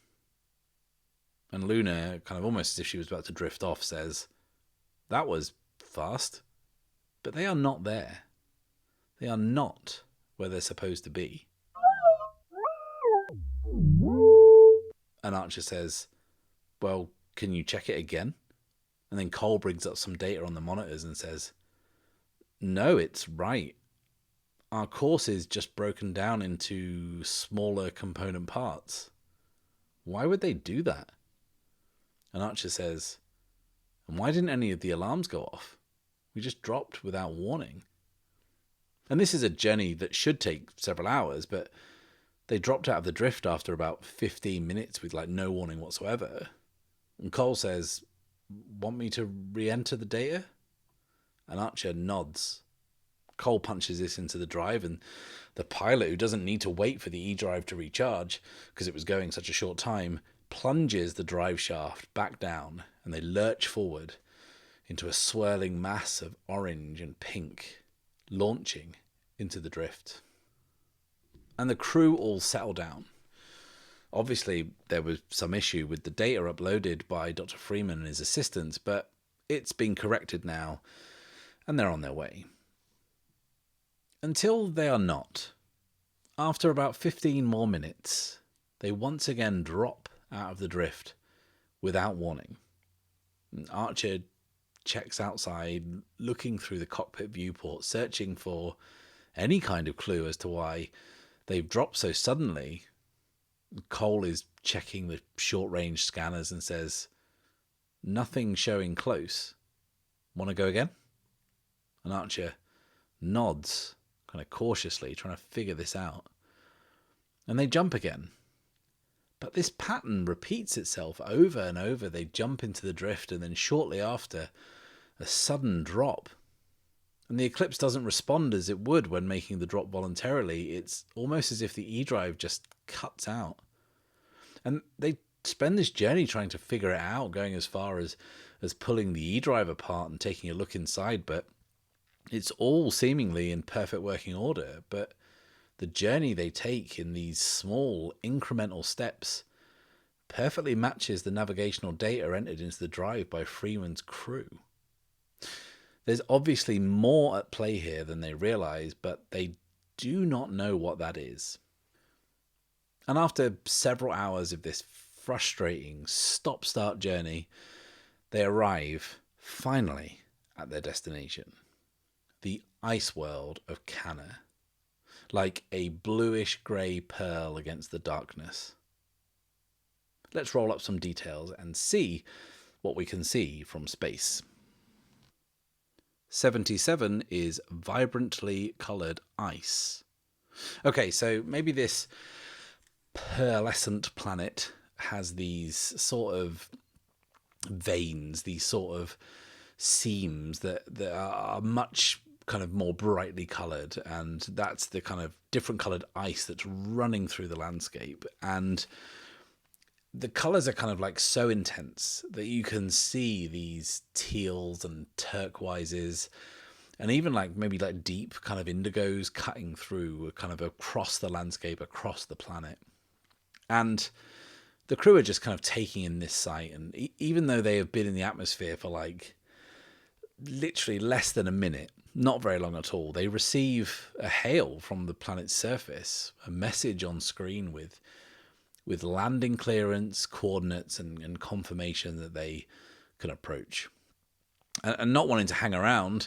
And Luna, kind of almost as if she was about to drift off, says, "That was fast, but they are not there. They are not where they're supposed to be." And Archer says, "Well, can you check it again?" And then Cole brings up some data on the monitors and says, "No, it's right. Our course is just broken down into smaller component parts. Why would they do that?" And Archer says, "And why didn't any of the alarms go off? We just dropped without warning." And this is a journey that should take several hours, but they dropped out of the drift after about 15 minutes with no warning whatsoever. And Cole says, "Want me to re-enter the data?" And Archer nods. Cole punches this into the drive, and the pilot, who doesn't need to wait for the E-drive to recharge because it was going such a short time, plunges the drive shaft back down, and they lurch forward into a swirling mass of orange and pink, launching into the drift. And the crew all settle down. Obviously, there was some issue with the data uploaded by Dr. Freeman and his assistants, but it's been corrected now, and they're on their way. Until they are not. After about 15 more minutes, they once again drop out of the drift without warning. Archer checks outside, looking through the cockpit viewport, searching for any kind of clue as to why they've dropped so suddenly. Cole is checking the short-range scanners and says, "Nothing showing close. Want to go again?" And Archer nods, kind of cautiously, trying to figure this out. And they jump again. But this pattern repeats itself over and over. They jump into the drift, and then shortly after, a sudden drop. And the eclipse doesn't respond as it would when making the drop voluntarily. It's almost as if the E-drive just cuts out. And they spend this journey trying to figure it out, going as far as pulling the E-drive apart and taking a look inside, but it's all seemingly in perfect working order. But the journey they take in these small incremental steps perfectly matches the navigational data entered into the drive by Freeman's crew. There's obviously more at play here than they realize, but they do not know what that is. And after several hours of this frustrating stop-start journey, they arrive, finally, at their destination. The ice world of Canna, like a bluish-grey pearl against the darkness. Let's roll up some details and see what we can see from space. 77 is vibrantly coloured ice. Okay, so maybe this pearlescent planet has these sort of veins, these sort of seams that are much kind of more brightly coloured, and that's the kind of different coloured ice that's running through the landscape. And the colours are kind of so intense that you can see these teals and turquoises, and even maybe deep kind of indigos cutting through kind of across the landscape, across the planet. And the crew are just kind of taking in this sight, and even though they have been in the atmosphere for literally less than a minute, not very long at all, they receive a hail from the planet's surface, a message on screen with landing clearance, coordinates, and confirmation that they can approach. And not wanting to hang around,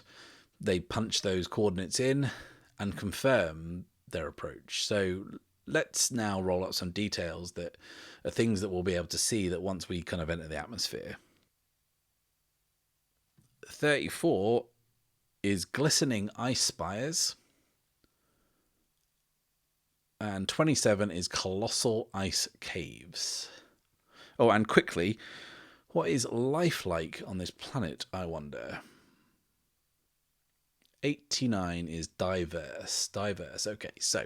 they punch those coordinates in and confirm their approach. So let's now roll up some details that are things that we'll be able to see that once we kind of enter the atmosphere. 34 is glistening ice spires. And 27 is colossal ice caves. Oh, and quickly, what is life like on this planet, I wonder? 89 is diverse. Okay, so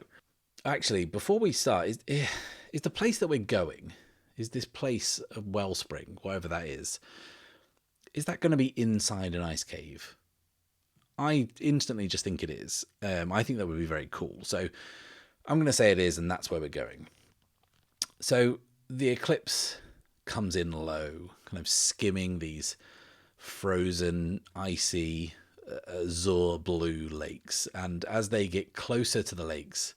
actually, before we start, is the place that we're going, is this place of Wellspring, whatever that is that going to be inside an ice cave? I instantly just think it is. I think that would be very cool. So I'm going to say it is, and that's where we're going. So the eclipse comes in low, kind of skimming these frozen, icy, azure blue lakes. And as they get closer to the lakes,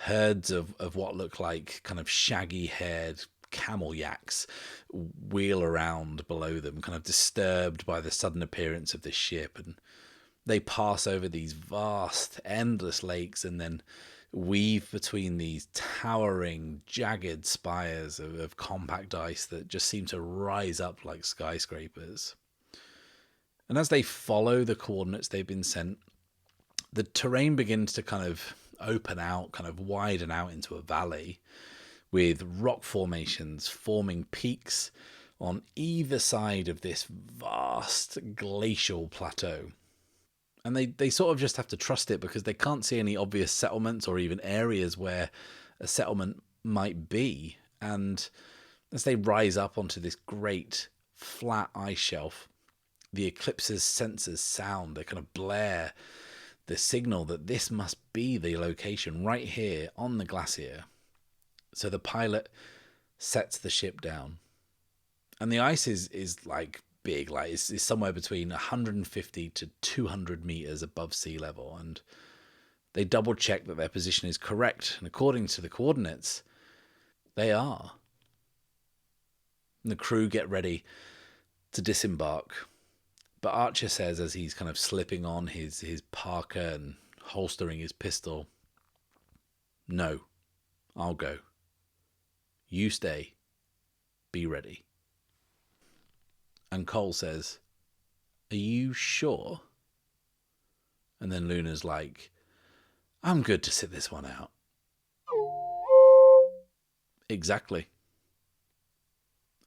herds of what look like kind of shaggy-haired camel yaks wheel around below them, kind of disturbed by the sudden appearance of this ship. And they pass over these vast, endless lakes and then weave between these towering, jagged spires of compact ice that just seem to rise up like skyscrapers. And as they follow the coordinates they've been sent, the terrain begins to kind of open out, kind of widen out into a valley with rock formations forming peaks on either side of this vast glacial plateau. And they sort of just have to trust it because they can't see any obvious settlements or even areas where a settlement might be. And as they rise up onto this great flat ice shelf, the eclipse's sensors sound. They kind of blare the signal that this must be the location right here on the glacier. So the pilot sets the ship down. And the ice is like big, like it's somewhere between 150 to 200 meters above sea level, and they double check that their position is correct, and according to the coordinates, they are. And the crew get ready to disembark, but Archer says, as he's kind of slipping on his parka and holstering his pistol, "No, I'll go. You stay. Be ready." And Cole says, "Are you sure?" And then Luna's like, "I'm good to sit this one out." Exactly.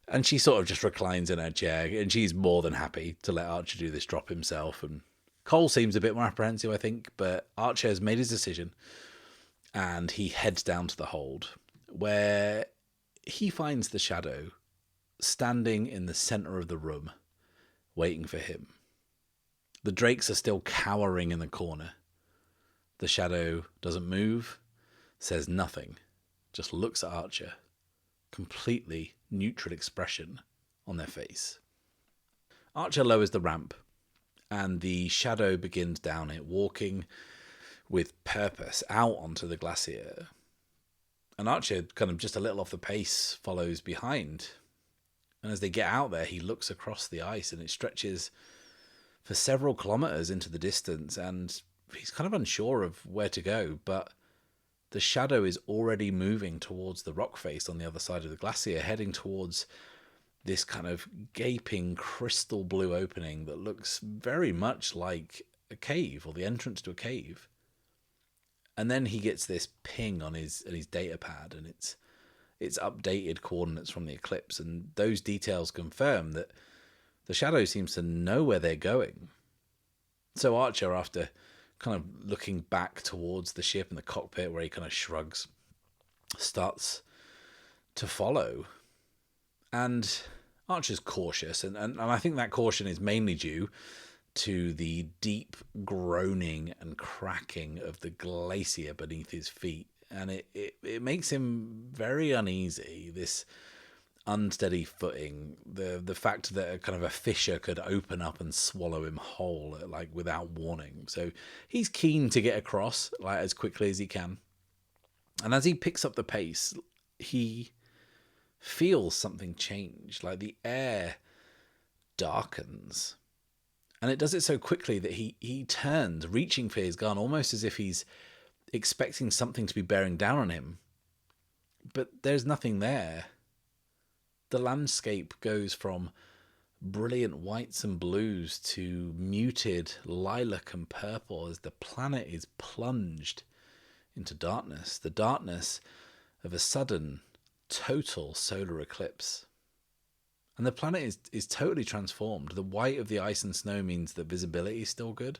And she sort of just reclines in her chair, and she's more than happy to let Archer do this drop himself. And Cole seems a bit more apprehensive, I think, but Archer has made his decision, and he heads down to the hold, where he finds the Shadow standing in the center of the room, waiting for him. The drakes are still cowering in the corner. The Shadow doesn't move, says nothing, just looks at Archer, completely neutral expression on their face. Archer lowers the ramp, and the Shadow begins down it, walking with purpose out onto the glacier. And Archer, kind of just a little off the pace, follows behind. And as they get out there, he looks across the ice, and it stretches for several kilometers into the distance, and he's kind of unsure of where to go, but the Shadow is already moving towards the rock face on the other side of the glacier, heading towards this kind of gaping crystal blue opening that looks very much like a cave, or the entrance to a cave. And then he gets this ping on his data pad, and it's updated coordinates from the eclipse, and those details confirm that the Shadow seems to know where they're going. So Archer, after kind of looking back towards the ship and the cockpit where he kind of shrugs, starts to follow. And Archer's cautious, and I think that caution is mainly due to the deep groaning and cracking of the glacier beneath his feet. And it makes him very uneasy, this unsteady footing, the fact that a kind of a fissure could open up and swallow him whole, like without warning. So he's keen to get across like as quickly as he can. And as he picks up the pace, he feels something change, like the air darkens. And it does it so quickly that he turns, reaching for his gun, almost as if he's expecting something to be bearing down on him. But there's nothing there. The landscape goes from brilliant whites and blues to muted lilac and purple as the planet is plunged into darkness, the darkness of a sudden, total solar eclipse. And the planet is totally transformed. The white of the ice and snow means that visibility is still good,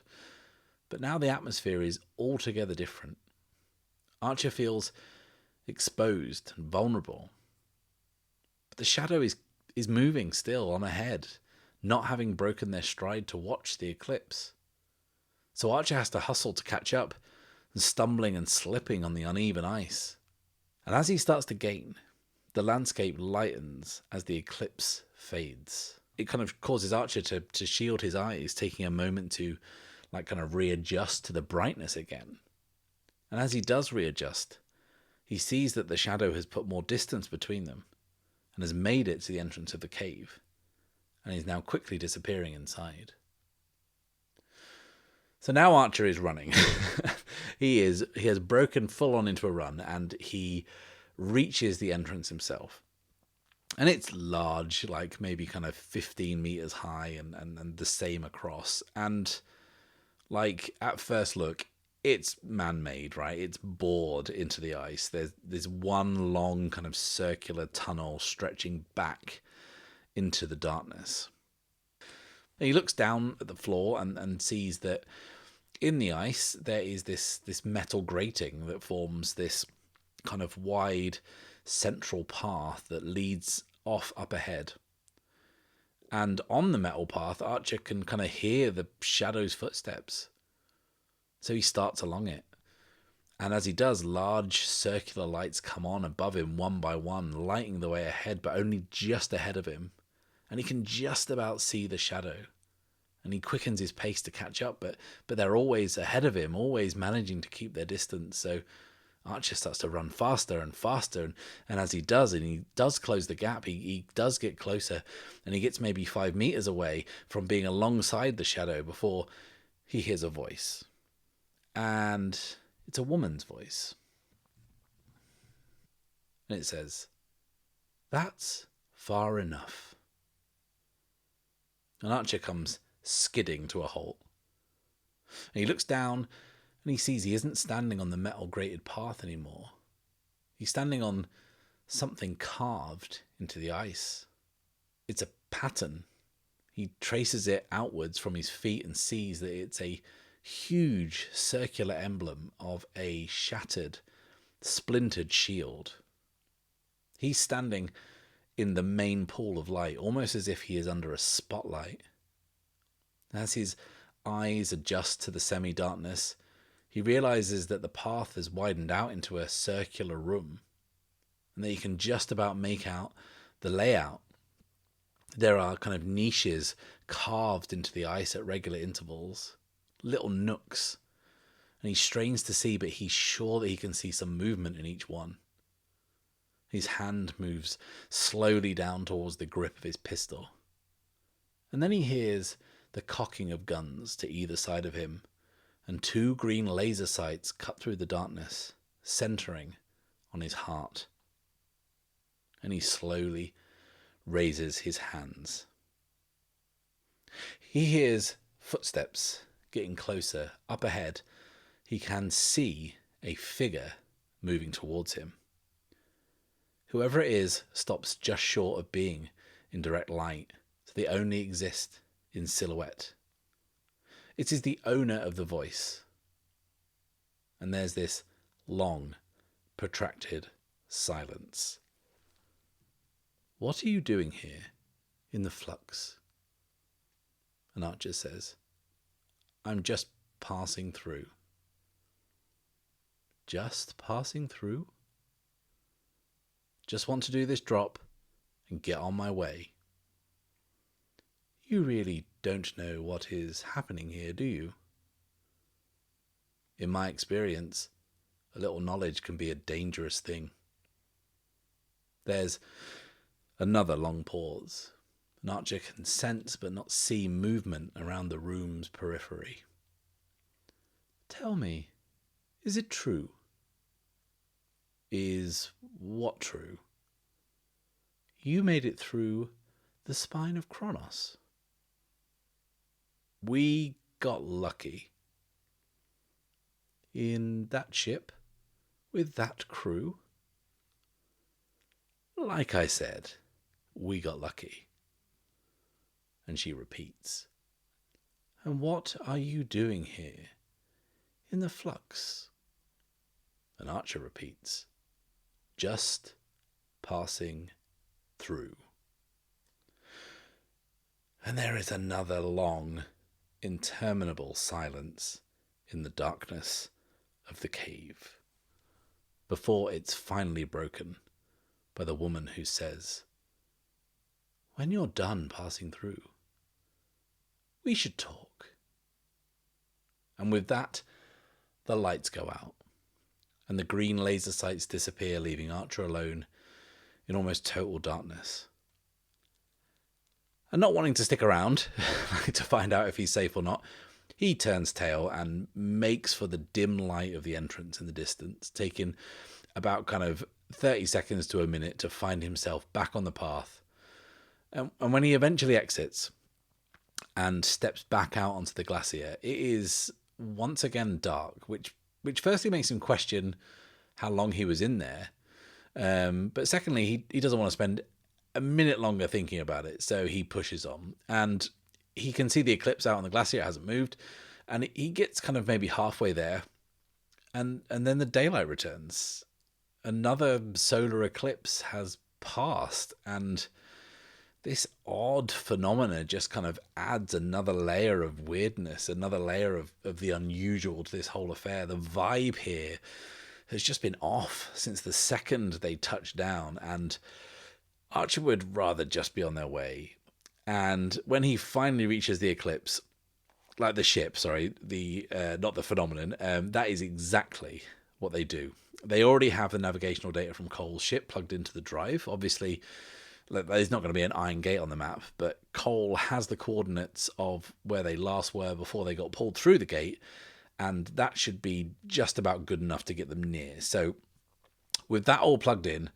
but now the atmosphere is altogether different. Archer feels exposed and vulnerable. But the shadow is moving still on ahead, not having broken their stride to watch the eclipse. So Archer has to hustle to catch up, and stumbling and slipping on the uneven ice. And as he starts to gain, the landscape lightens as the eclipse fades. It kind of causes Archer to shield his eyes, taking a moment to kind of readjust to the brightness again. And as he does readjust, he sees that the shadow has put more distance between them and has made it to the entrance of the cave, and is now quickly disappearing inside. So now Archer is running. He has broken full on into a run, and he reaches the entrance himself. And it's large, like maybe kind of 15 meters high and the same across. And at first look, it's man-made, right? It's bored into the ice. There's one long kind of circular tunnel stretching back into the darkness. And he looks down at the floor and sees that in the ice there is this metal grating that forms this kind of wide central path that leads off up ahead. And on the metal path, Archer can kind of hear the shadow's footsteps. So he starts along it. And as he does, large circular lights come on above him one by one, lighting the way ahead, but only just ahead of him. And he can just about see the shadow. And he quickens his pace to catch up, but they're always ahead of him, always managing to keep their distance. So Archer starts to run faster and faster, and as he does close the gap, he does get closer, and he gets maybe 5 meters away from being alongside the shadow before he hears a voice. And it's a woman's voice. And it says, "That's far enough." And Archer comes skidding to a halt. And he looks down and he sees he isn't standing on the metal grated path anymore. He's standing on something carved into the ice. It's a pattern. He traces it outwards from his feet and sees that it's a huge circular emblem of a shattered, splintered shield. He's standing in the main pool of light, almost as if he is under a spotlight. As his eyes adjust to the semi-darkness, he realizes that the path has widened out into a circular room, and that he can just about make out the layout. There are kind of niches carved into the ice at regular intervals, little nooks, and he strains to see, but he's sure that he can see some movement in each one. His hand moves slowly down towards the grip of his pistol, and then he hears the cocking of guns to either side of him, and 2 green laser sights cut through the darkness, centering on his heart. And he slowly raises his hands. He hears footsteps getting closer. Up ahead, he can see a figure moving towards him. Whoever it is stops just short of being in direct light, so they only exist in silhouette. It is the owner of the voice. And there's this long, protracted silence. "What are you doing here in the flux?" And Archer says, "I'm just passing through." "Just passing through?" "Just want to do this drop and get on my way." "You really don't know what is happening here, do you?" "In my experience, a little knowledge can be a dangerous thing." There's another long pause. And Archer can sense but not see movement around the room's periphery. "Tell me, is it true?" "Is what true?" "You made it through the spine of Kronos. We got lucky. In that ship, with that crew. Like I said, we got lucky. And she repeats, and what are you doing here, in the flux? And Archer repeats, just passing through. And there is another long, interminable silence in the darkness of the cave, before it's finally broken by the woman who says, when you're done passing through, we should talk. And with that, the lights go out, and the green laser sights disappear, leaving Archer alone in almost total darkness. And not wanting to stick around to find out if he's safe or not, he turns tail and makes for the dim light of the entrance in the distance, taking about kind of 30 seconds to a minute to find himself back on the path. And when he eventually exits and steps back out onto the glacier, it is once again dark, which firstly makes him question how long he was in there. But secondly, he doesn't want to spend a minute longer thinking about it, so he pushes on. And he can see the eclipse out on the glacier, it hasn't moved, and he gets kind of maybe halfway there, and then the daylight returns. Another solar eclipse has passed, and this odd phenomena just kind of adds another layer of weirdness, another layer of the unusual to this whole affair. The vibe here has just been off since the second they touched down, and Archer would rather just be on their way. And when he finally reaches the eclipse, like the ship, sorry, not the phenomenon, that is exactly what they do. They already have the navigational data from Cole's ship plugged into the drive. Obviously, there's not going to be an iron gate on the map, but Cole has the coordinates of where they last were before they got pulled through the gate, and that should be just about good enough to get them near. So with that all plugged in,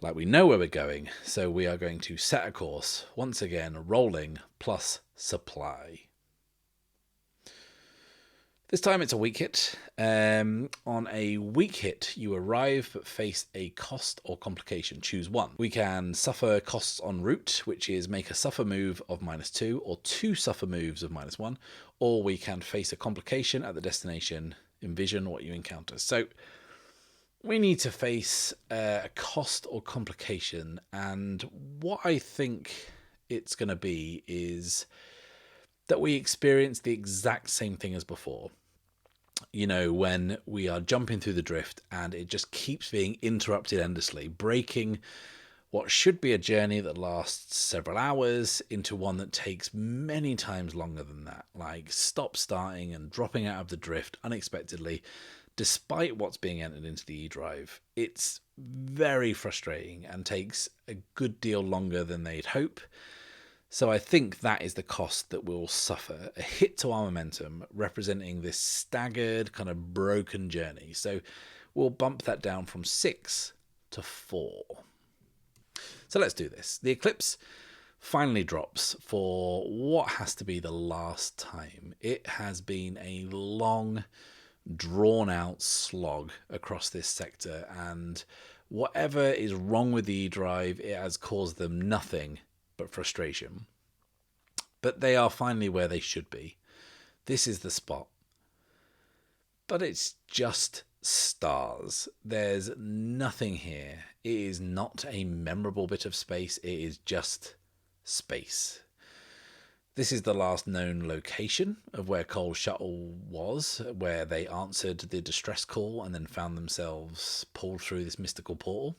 like we know where we're going, so we are going to set a course, once again, rolling plus supply. This time it's a weak hit. On a weak hit, you arrive but face a cost or complication. Choose one. We can suffer costs en route, which is make a suffer move of -2 or 2 suffer moves of -1, or we can face a complication at the destination. Envision what you encounter. So we need to face a cost or complication, and what I think it's going to be is that we experience the exact same thing as before. You know, when we are jumping through the drift and it just keeps being interrupted endlessly, breaking what should be a journey that lasts several hours into one that takes many times longer than that, like stop-starting and dropping out of the drift unexpectedly, despite what's being entered into the E-Drive. It's very frustrating and takes a good deal longer than they'd hope. So I think that is the cost that we'll suffer. A hit to our momentum, representing this staggered, kind of broken journey. So we'll bump that down from 6 to 4. So let's do this. The eclipse finally drops for what has to be the last time. It has been a long, drawn-out slog across this sector, and whatever is wrong with the E-Drive, it has caused them nothing but frustration. But they are finally where they should be. This is the spot. But it's just stars. There's nothing here. It is not a memorable bit of space. It is just space. This is the last known location of where Cole's shuttle was, where they answered the distress call and then found themselves pulled through this mystical portal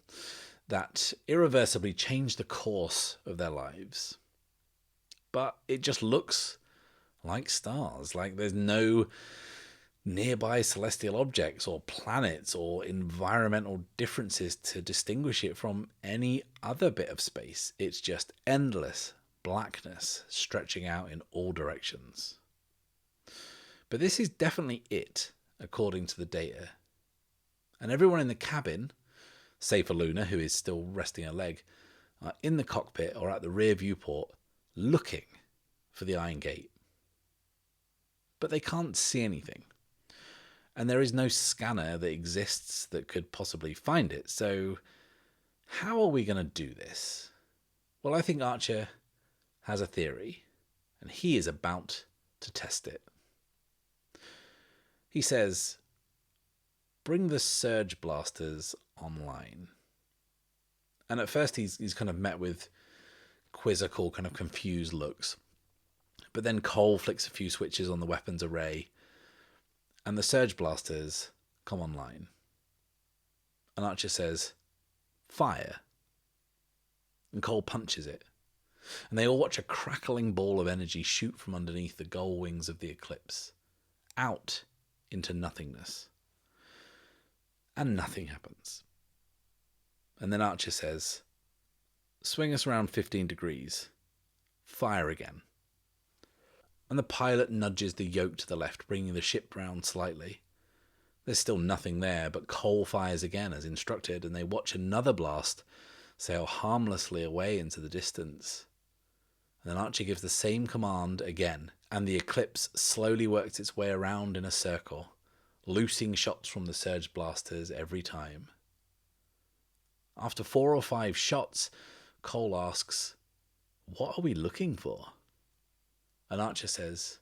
that irreversibly changed the course of their lives. But it just looks like stars, like there's no nearby celestial objects or planets or environmental differences to distinguish it from any other bit of space. It's just endless blackness stretching out in all directions. But this is definitely it, according to the data. And everyone in the cabin, save for Luna, who is still resting her leg, are in the cockpit or at the rear viewport looking for the Iron Gate. But they can't see anything. And there is no scanner that exists that could possibly find it. So how are we going to do this? Well, I think Archer has a theory, and he is about to test it. He says, bring the surge blasters online. And at first he's kind of met with quizzical, kind of confused looks. But then Cole flicks a few switches on the weapons array, and the surge blasters come online. And Archer says, fire. And Cole punches it. And they all watch a crackling ball of energy shoot from underneath the gull wings of the Eclipse, out into nothingness. And nothing happens. And then Archer says, swing us around 15 degrees. Fire again. And the pilot nudges the yoke to the left, bringing the ship round slightly. There's still nothing there, but Cole fires again as instructed, and they watch another blast sail harmlessly away into the distance. And then Archer gives the same command again, and the Eclipse slowly works its way around in a circle, loosing shots from the surge blasters every time. After 4 or 5 shots, Cole asks, what are we looking for? And Archer says,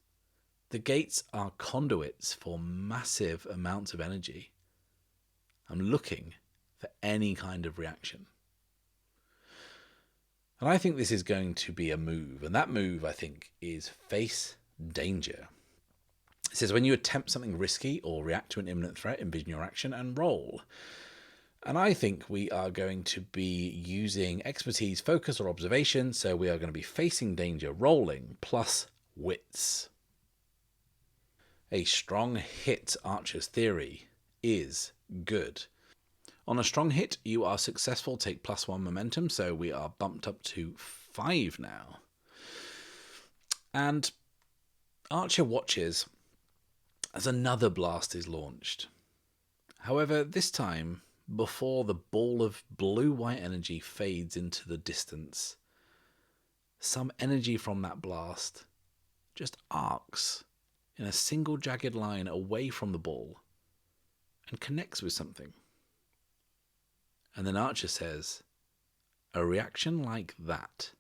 the gates are conduits for massive amounts of energy. I'm looking for any kind of reaction. And I think this is going to be a move. And that move, I think, is face danger. It says, when you attempt something risky or react to an imminent threat, envision your action and roll. And I think we are going to be using expertise, focus, or observation. So we are going to be facing danger, rolling, plus wits. A strong hit, Archer's theory, is good. On a strong hit, you are successful, take +1 momentum, so we are bumped up to 5 now. And Archer watches as another blast is launched. However, this time, before the ball of blue-white energy fades into the distance, some energy from that blast just arcs in a single jagged line away from the ball and connects with something. And then Archer says, a reaction like that.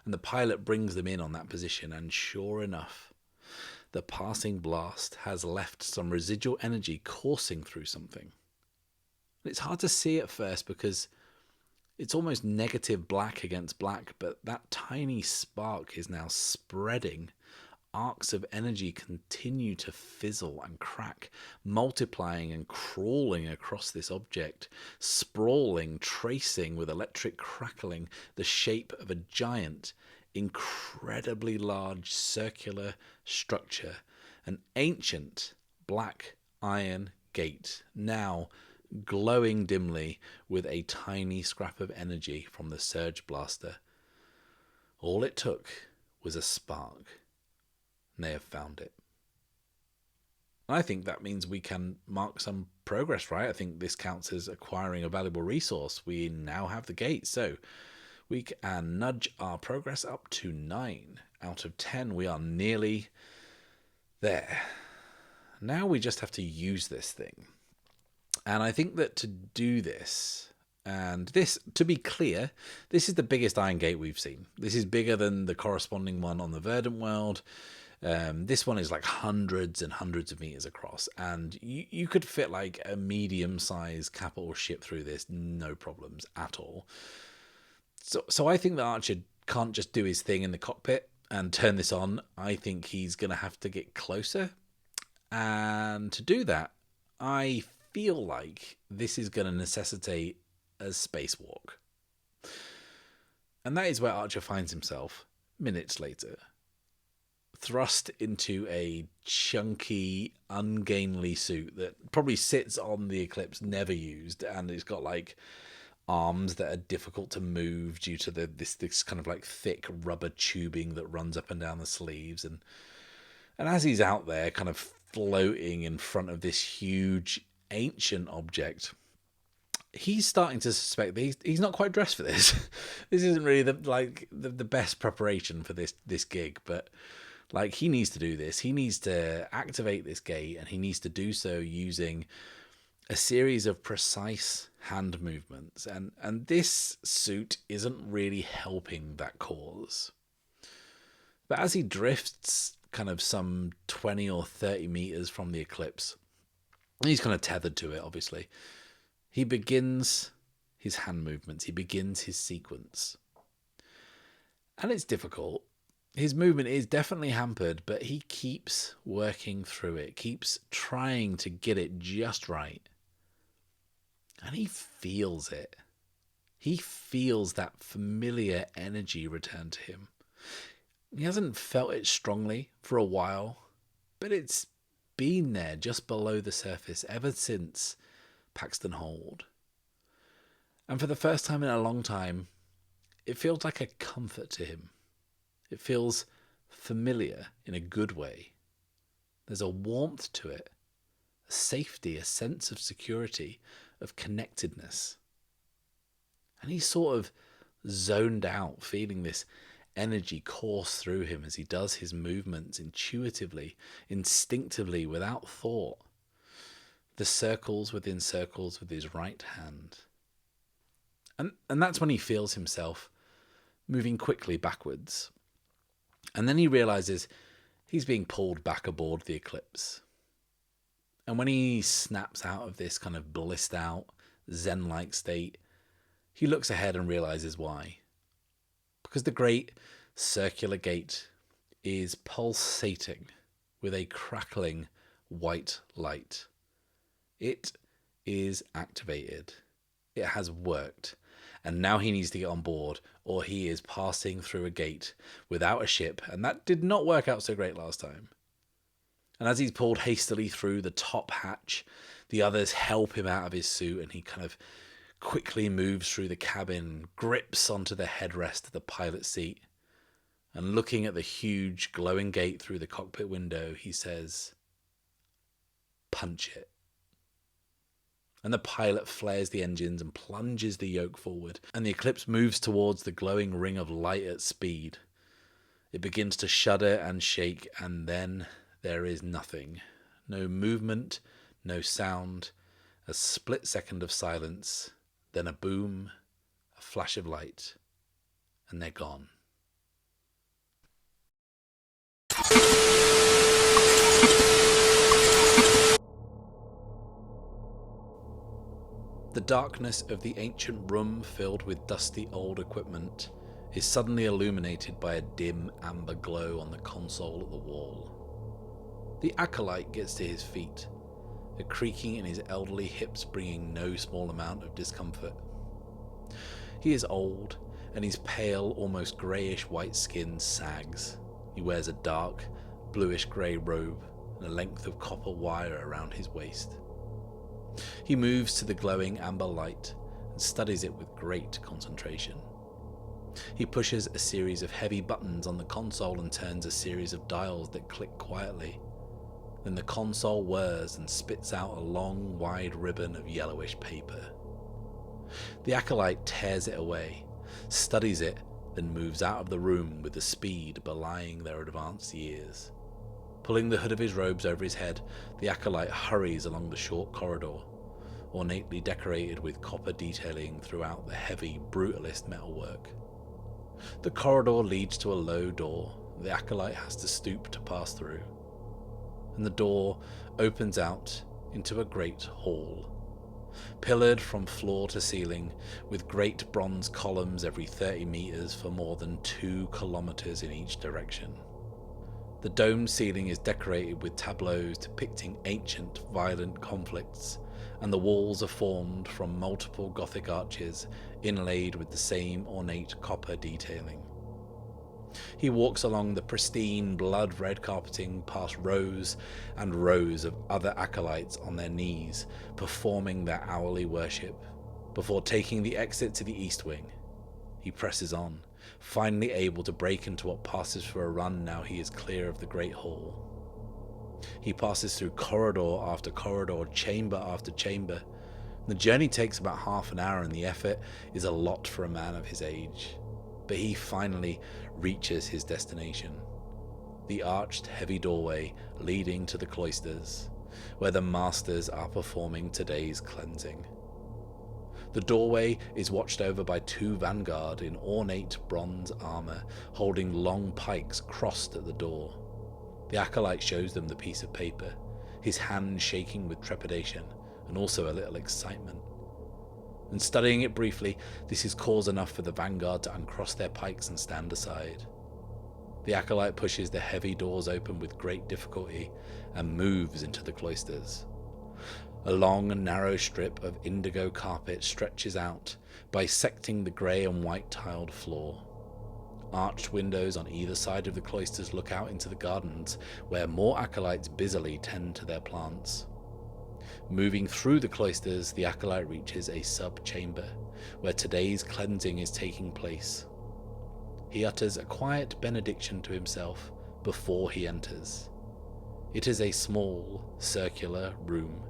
And the pilot brings them in on that position, and sure enough, the passing blast has left some residual energy coursing through something. It's hard to see at first because it's almost negative black against black, but that tiny spark is now spreading. Arcs of energy continue to fizzle and crack, multiplying and crawling across this object, sprawling, tracing with electric crackling the shape of a giant, incredibly large circular structure, an ancient black iron gate, now glowing dimly with a tiny scrap of energy from the surge blaster. All it took was a spark. And they have found it. I think that means we can mark some progress, right? I think this counts as acquiring a valuable resource. We now have the gate, so we can nudge our progress up to 9 out of 10. We are nearly there. Now we just have to use this thing. And I think that to do this, and this, to be clear, this is the biggest Iron Gate we've seen. This is bigger than the corresponding one on the Verdant World. This one is like hundreds and hundreds of meters across, and you could fit like a medium-sized capital ship through this, no problems at all. So I think that Archer can't just do his thing in the cockpit and turn this on. I think he's going to have to get closer, and to do that, I feel like this is going to necessitate a spacewalk. And that is where Archer finds himself minutes later, thrust into a chunky, ungainly suit that probably sits on the Eclipse, never used, and it's got like arms that are difficult to move due to this kind of like thick rubber tubing that runs up and down the sleeves. And as he's out there kind of floating in front of this huge ancient object, he's starting to suspect that he's not quite dressed for this. This isn't really the best preparation for this gig, but like he needs to do this. He needs to activate this gate, and he needs to do so using a series of precise hand movements, and this suit isn't really helping that cause. But as he drifts kind of some 20 or 30 meters from the eclipse, he's kind of tethered to it, obviously. He begins his hand movements. He begins his sequence. And it's difficult. His movement is definitely hampered, but he keeps working through it, keeps trying to get it just right. And he feels it. He feels that familiar energy return to him. He hasn't felt it strongly for a while, but it's been there just below the surface ever since Paxton Hold. And for the first time in a long time, it feels like a comfort to him. It feels familiar in a good way. There's a warmth to it, a safety, a sense of security, of connectedness. And he's sort of zoned out, feeling this energy course through him as he does his movements intuitively, instinctively, without thought. The circles within circles with his right hand. And that's when he feels himself moving quickly backwards. And then he realizes he's being pulled back aboard the eclipse. And when he snaps out of this kind of blissed out, zen-like state, he looks ahead and realizes why. Because the great circular gate is pulsating with a crackling white light. It is activated. It has worked. And now he needs to get on board, or he is passing through a gate without a ship, and that did not work out so great last time. And as he's pulled hastily through the top hatch, the others help him out of his suit, and he kind of quickly moves through the cabin, grips onto the headrest of the pilot's seat, and looking at the huge glowing gate through the cockpit window, he says, "Punch it." And the pilot flares the engines and plunges the yoke forward, and the Eclipse moves towards the glowing ring of light at speed. It begins to shudder and shake, and then there is nothing. No movement, no sound, a split second of silence, then a boom, a flash of light, and they're gone. The darkness of the ancient room, filled with dusty old equipment, is suddenly illuminated by a dim amber glow on the console at the wall. The acolyte gets to his feet, a creaking in his elderly hips bringing no small amount of discomfort. He is old, and his pale, almost greyish white skin sags. He wears a dark, bluish-grey robe and a length of copper wire around his waist. He moves to the glowing amber light and studies it with great concentration. He pushes a series of heavy buttons on the console and turns a series of dials that click quietly. Then the console whirs and spits out a long, wide ribbon of yellowish paper. The acolyte tears it away, studies it, then moves out of the room with a speed belying their advanced years. Pulling the hood of his robes over his head, the acolyte hurries along the short corridor, ornately decorated with copper detailing throughout the heavy, brutalist metalwork. The corridor leads to a low door the acolyte has to stoop to pass through, and the door opens out into a great hall, pillared from floor to ceiling, with great bronze columns every 30 meters for more than 2 kilometers in each direction. The domed ceiling is decorated with tableaus depicting ancient, violent conflicts, and the walls are formed from multiple Gothic arches inlaid with the same ornate copper detailing. He walks along the pristine, blood-red carpeting past rows and rows of other acolytes on their knees, performing their hourly worship, before taking the exit to the east wing. He presses on, finally able to break into what passes for a run now he is clear of the great hall. He passes through corridor after corridor, chamber after chamber, The journey takes about half an hour and the effort is a lot for a man of his age, but he finally reaches his destination. The arched heavy doorway leading to the cloisters, where the masters are performing today's cleansing. The doorway is watched over by 2 vanguard in ornate bronze armor, holding long pikes crossed at the door. The acolyte shows them the piece of paper, his hand shaking with trepidation and also a little excitement. And studying it briefly, this is cause enough for the vanguard to uncross their pikes and stand aside. The acolyte pushes the heavy doors open with great difficulty and moves into the cloisters. A long and narrow strip of indigo carpet stretches out, bisecting the grey and white tiled floor. Arched windows on either side of the cloisters look out into the gardens, where more acolytes busily tend to their plants. Moving through the cloisters, the acolyte reaches a sub-chamber, where today's cleansing is taking place. He utters a quiet benediction to himself before he enters. It is a small, circular room,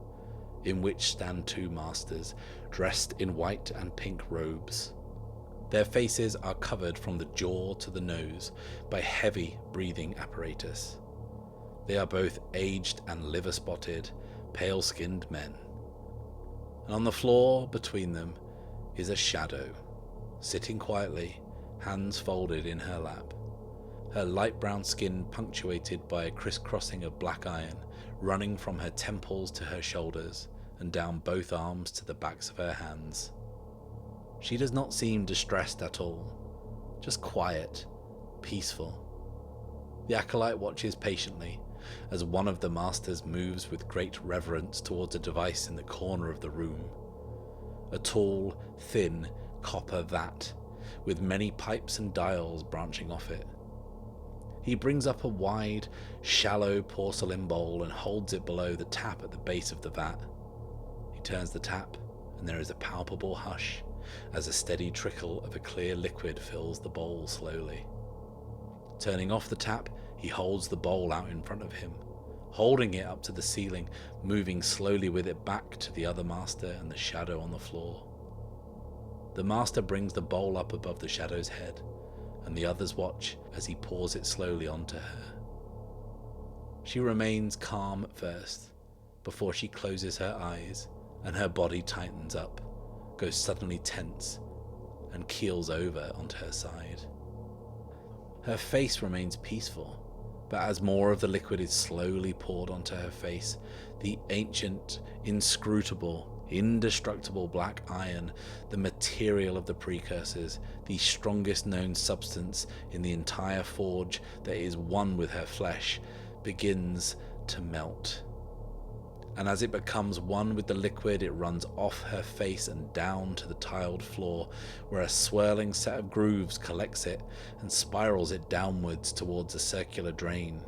in which stand 2 masters, dressed in white and pink robes. Their faces are covered from the jaw to the nose by heavy breathing apparatus. They are both aged and liver-spotted, pale-skinned men. And on the floor between them is a shadow, sitting quietly, hands folded in her lap, her light brown skin punctuated by a crisscrossing of black iron running from her temples to her shoulders and down both arms to the backs of her hands. She does not seem distressed at all, just quiet, peaceful. The acolyte watches patiently as one of the masters moves with great reverence towards a device in the corner of the room. A tall, thin, copper vat with many pipes and dials branching off it. He brings up a wide, shallow porcelain bowl and holds it below the tap at the base of the vat. He turns the tap, and there is a palpable hush as a steady trickle of a clear liquid fills the bowl slowly. Turning off the tap, he holds the bowl out in front of him, holding it up to the ceiling, moving slowly with it back to the other master and the shadow on the floor. The master brings the bowl up above the shadow's head, and the others watch as he pours it slowly onto her. She remains calm at first, before she closes her eyes and her body tightens up, goes suddenly tense, and keels over onto her side. Her face remains peaceful, but as more of the liquid is slowly poured onto her face, the ancient, inscrutable, indestructible black iron, the material of the precursors, the strongest known substance in the entire forge that is one with her flesh, begins to melt. And as it becomes one with the liquid, it runs off her face and down to the tiled floor, where a swirling set of grooves collects it and spirals it downwards towards a circular drain.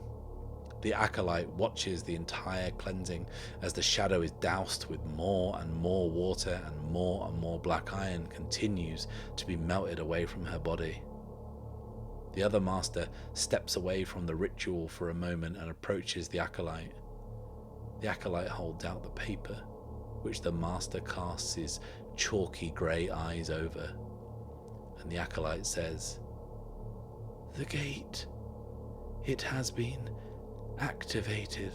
The acolyte watches the entire cleansing as the shadow is doused with more and more water, and more black iron continues to be melted away from her body. The other master steps away from the ritual for a moment and approaches the acolyte. The acolyte holds out the paper, which the master casts his chalky grey eyes over, and the acolyte says, "The gate. It has been activated."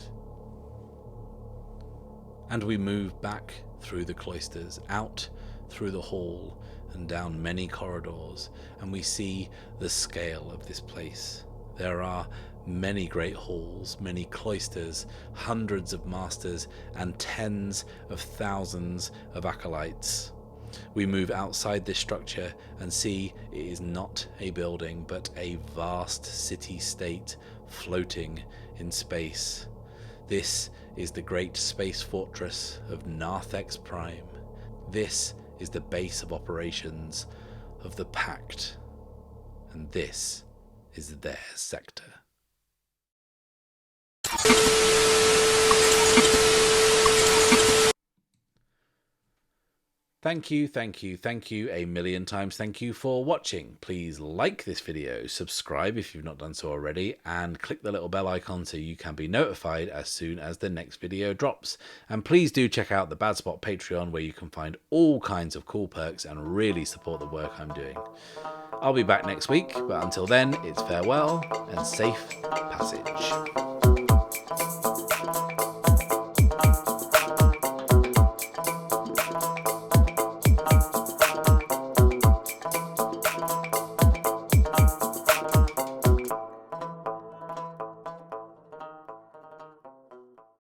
And we move back through the cloisters, out through the hall and down many corridors, and we see the scale of this place. There are many great halls, many cloisters, hundreds of masters, and tens of thousands of acolytes. We move outside this structure and see it is not a building, but a vast city-state floating in space. This is the great space fortress of Narthex Prime. This is the base of operations of the Pact, and this is their sector. Thank you, thank you, thank you a million times. Thank you for watching. Please like this video, subscribe if you've not done so already, and click the little bell icon so you can be notified as soon as the next video drops. And please do check out the Bad Spot Patreon, where you can find all kinds of cool perks and really support the work I'm doing. I'll be back next week, but until then, it's farewell and safe passage.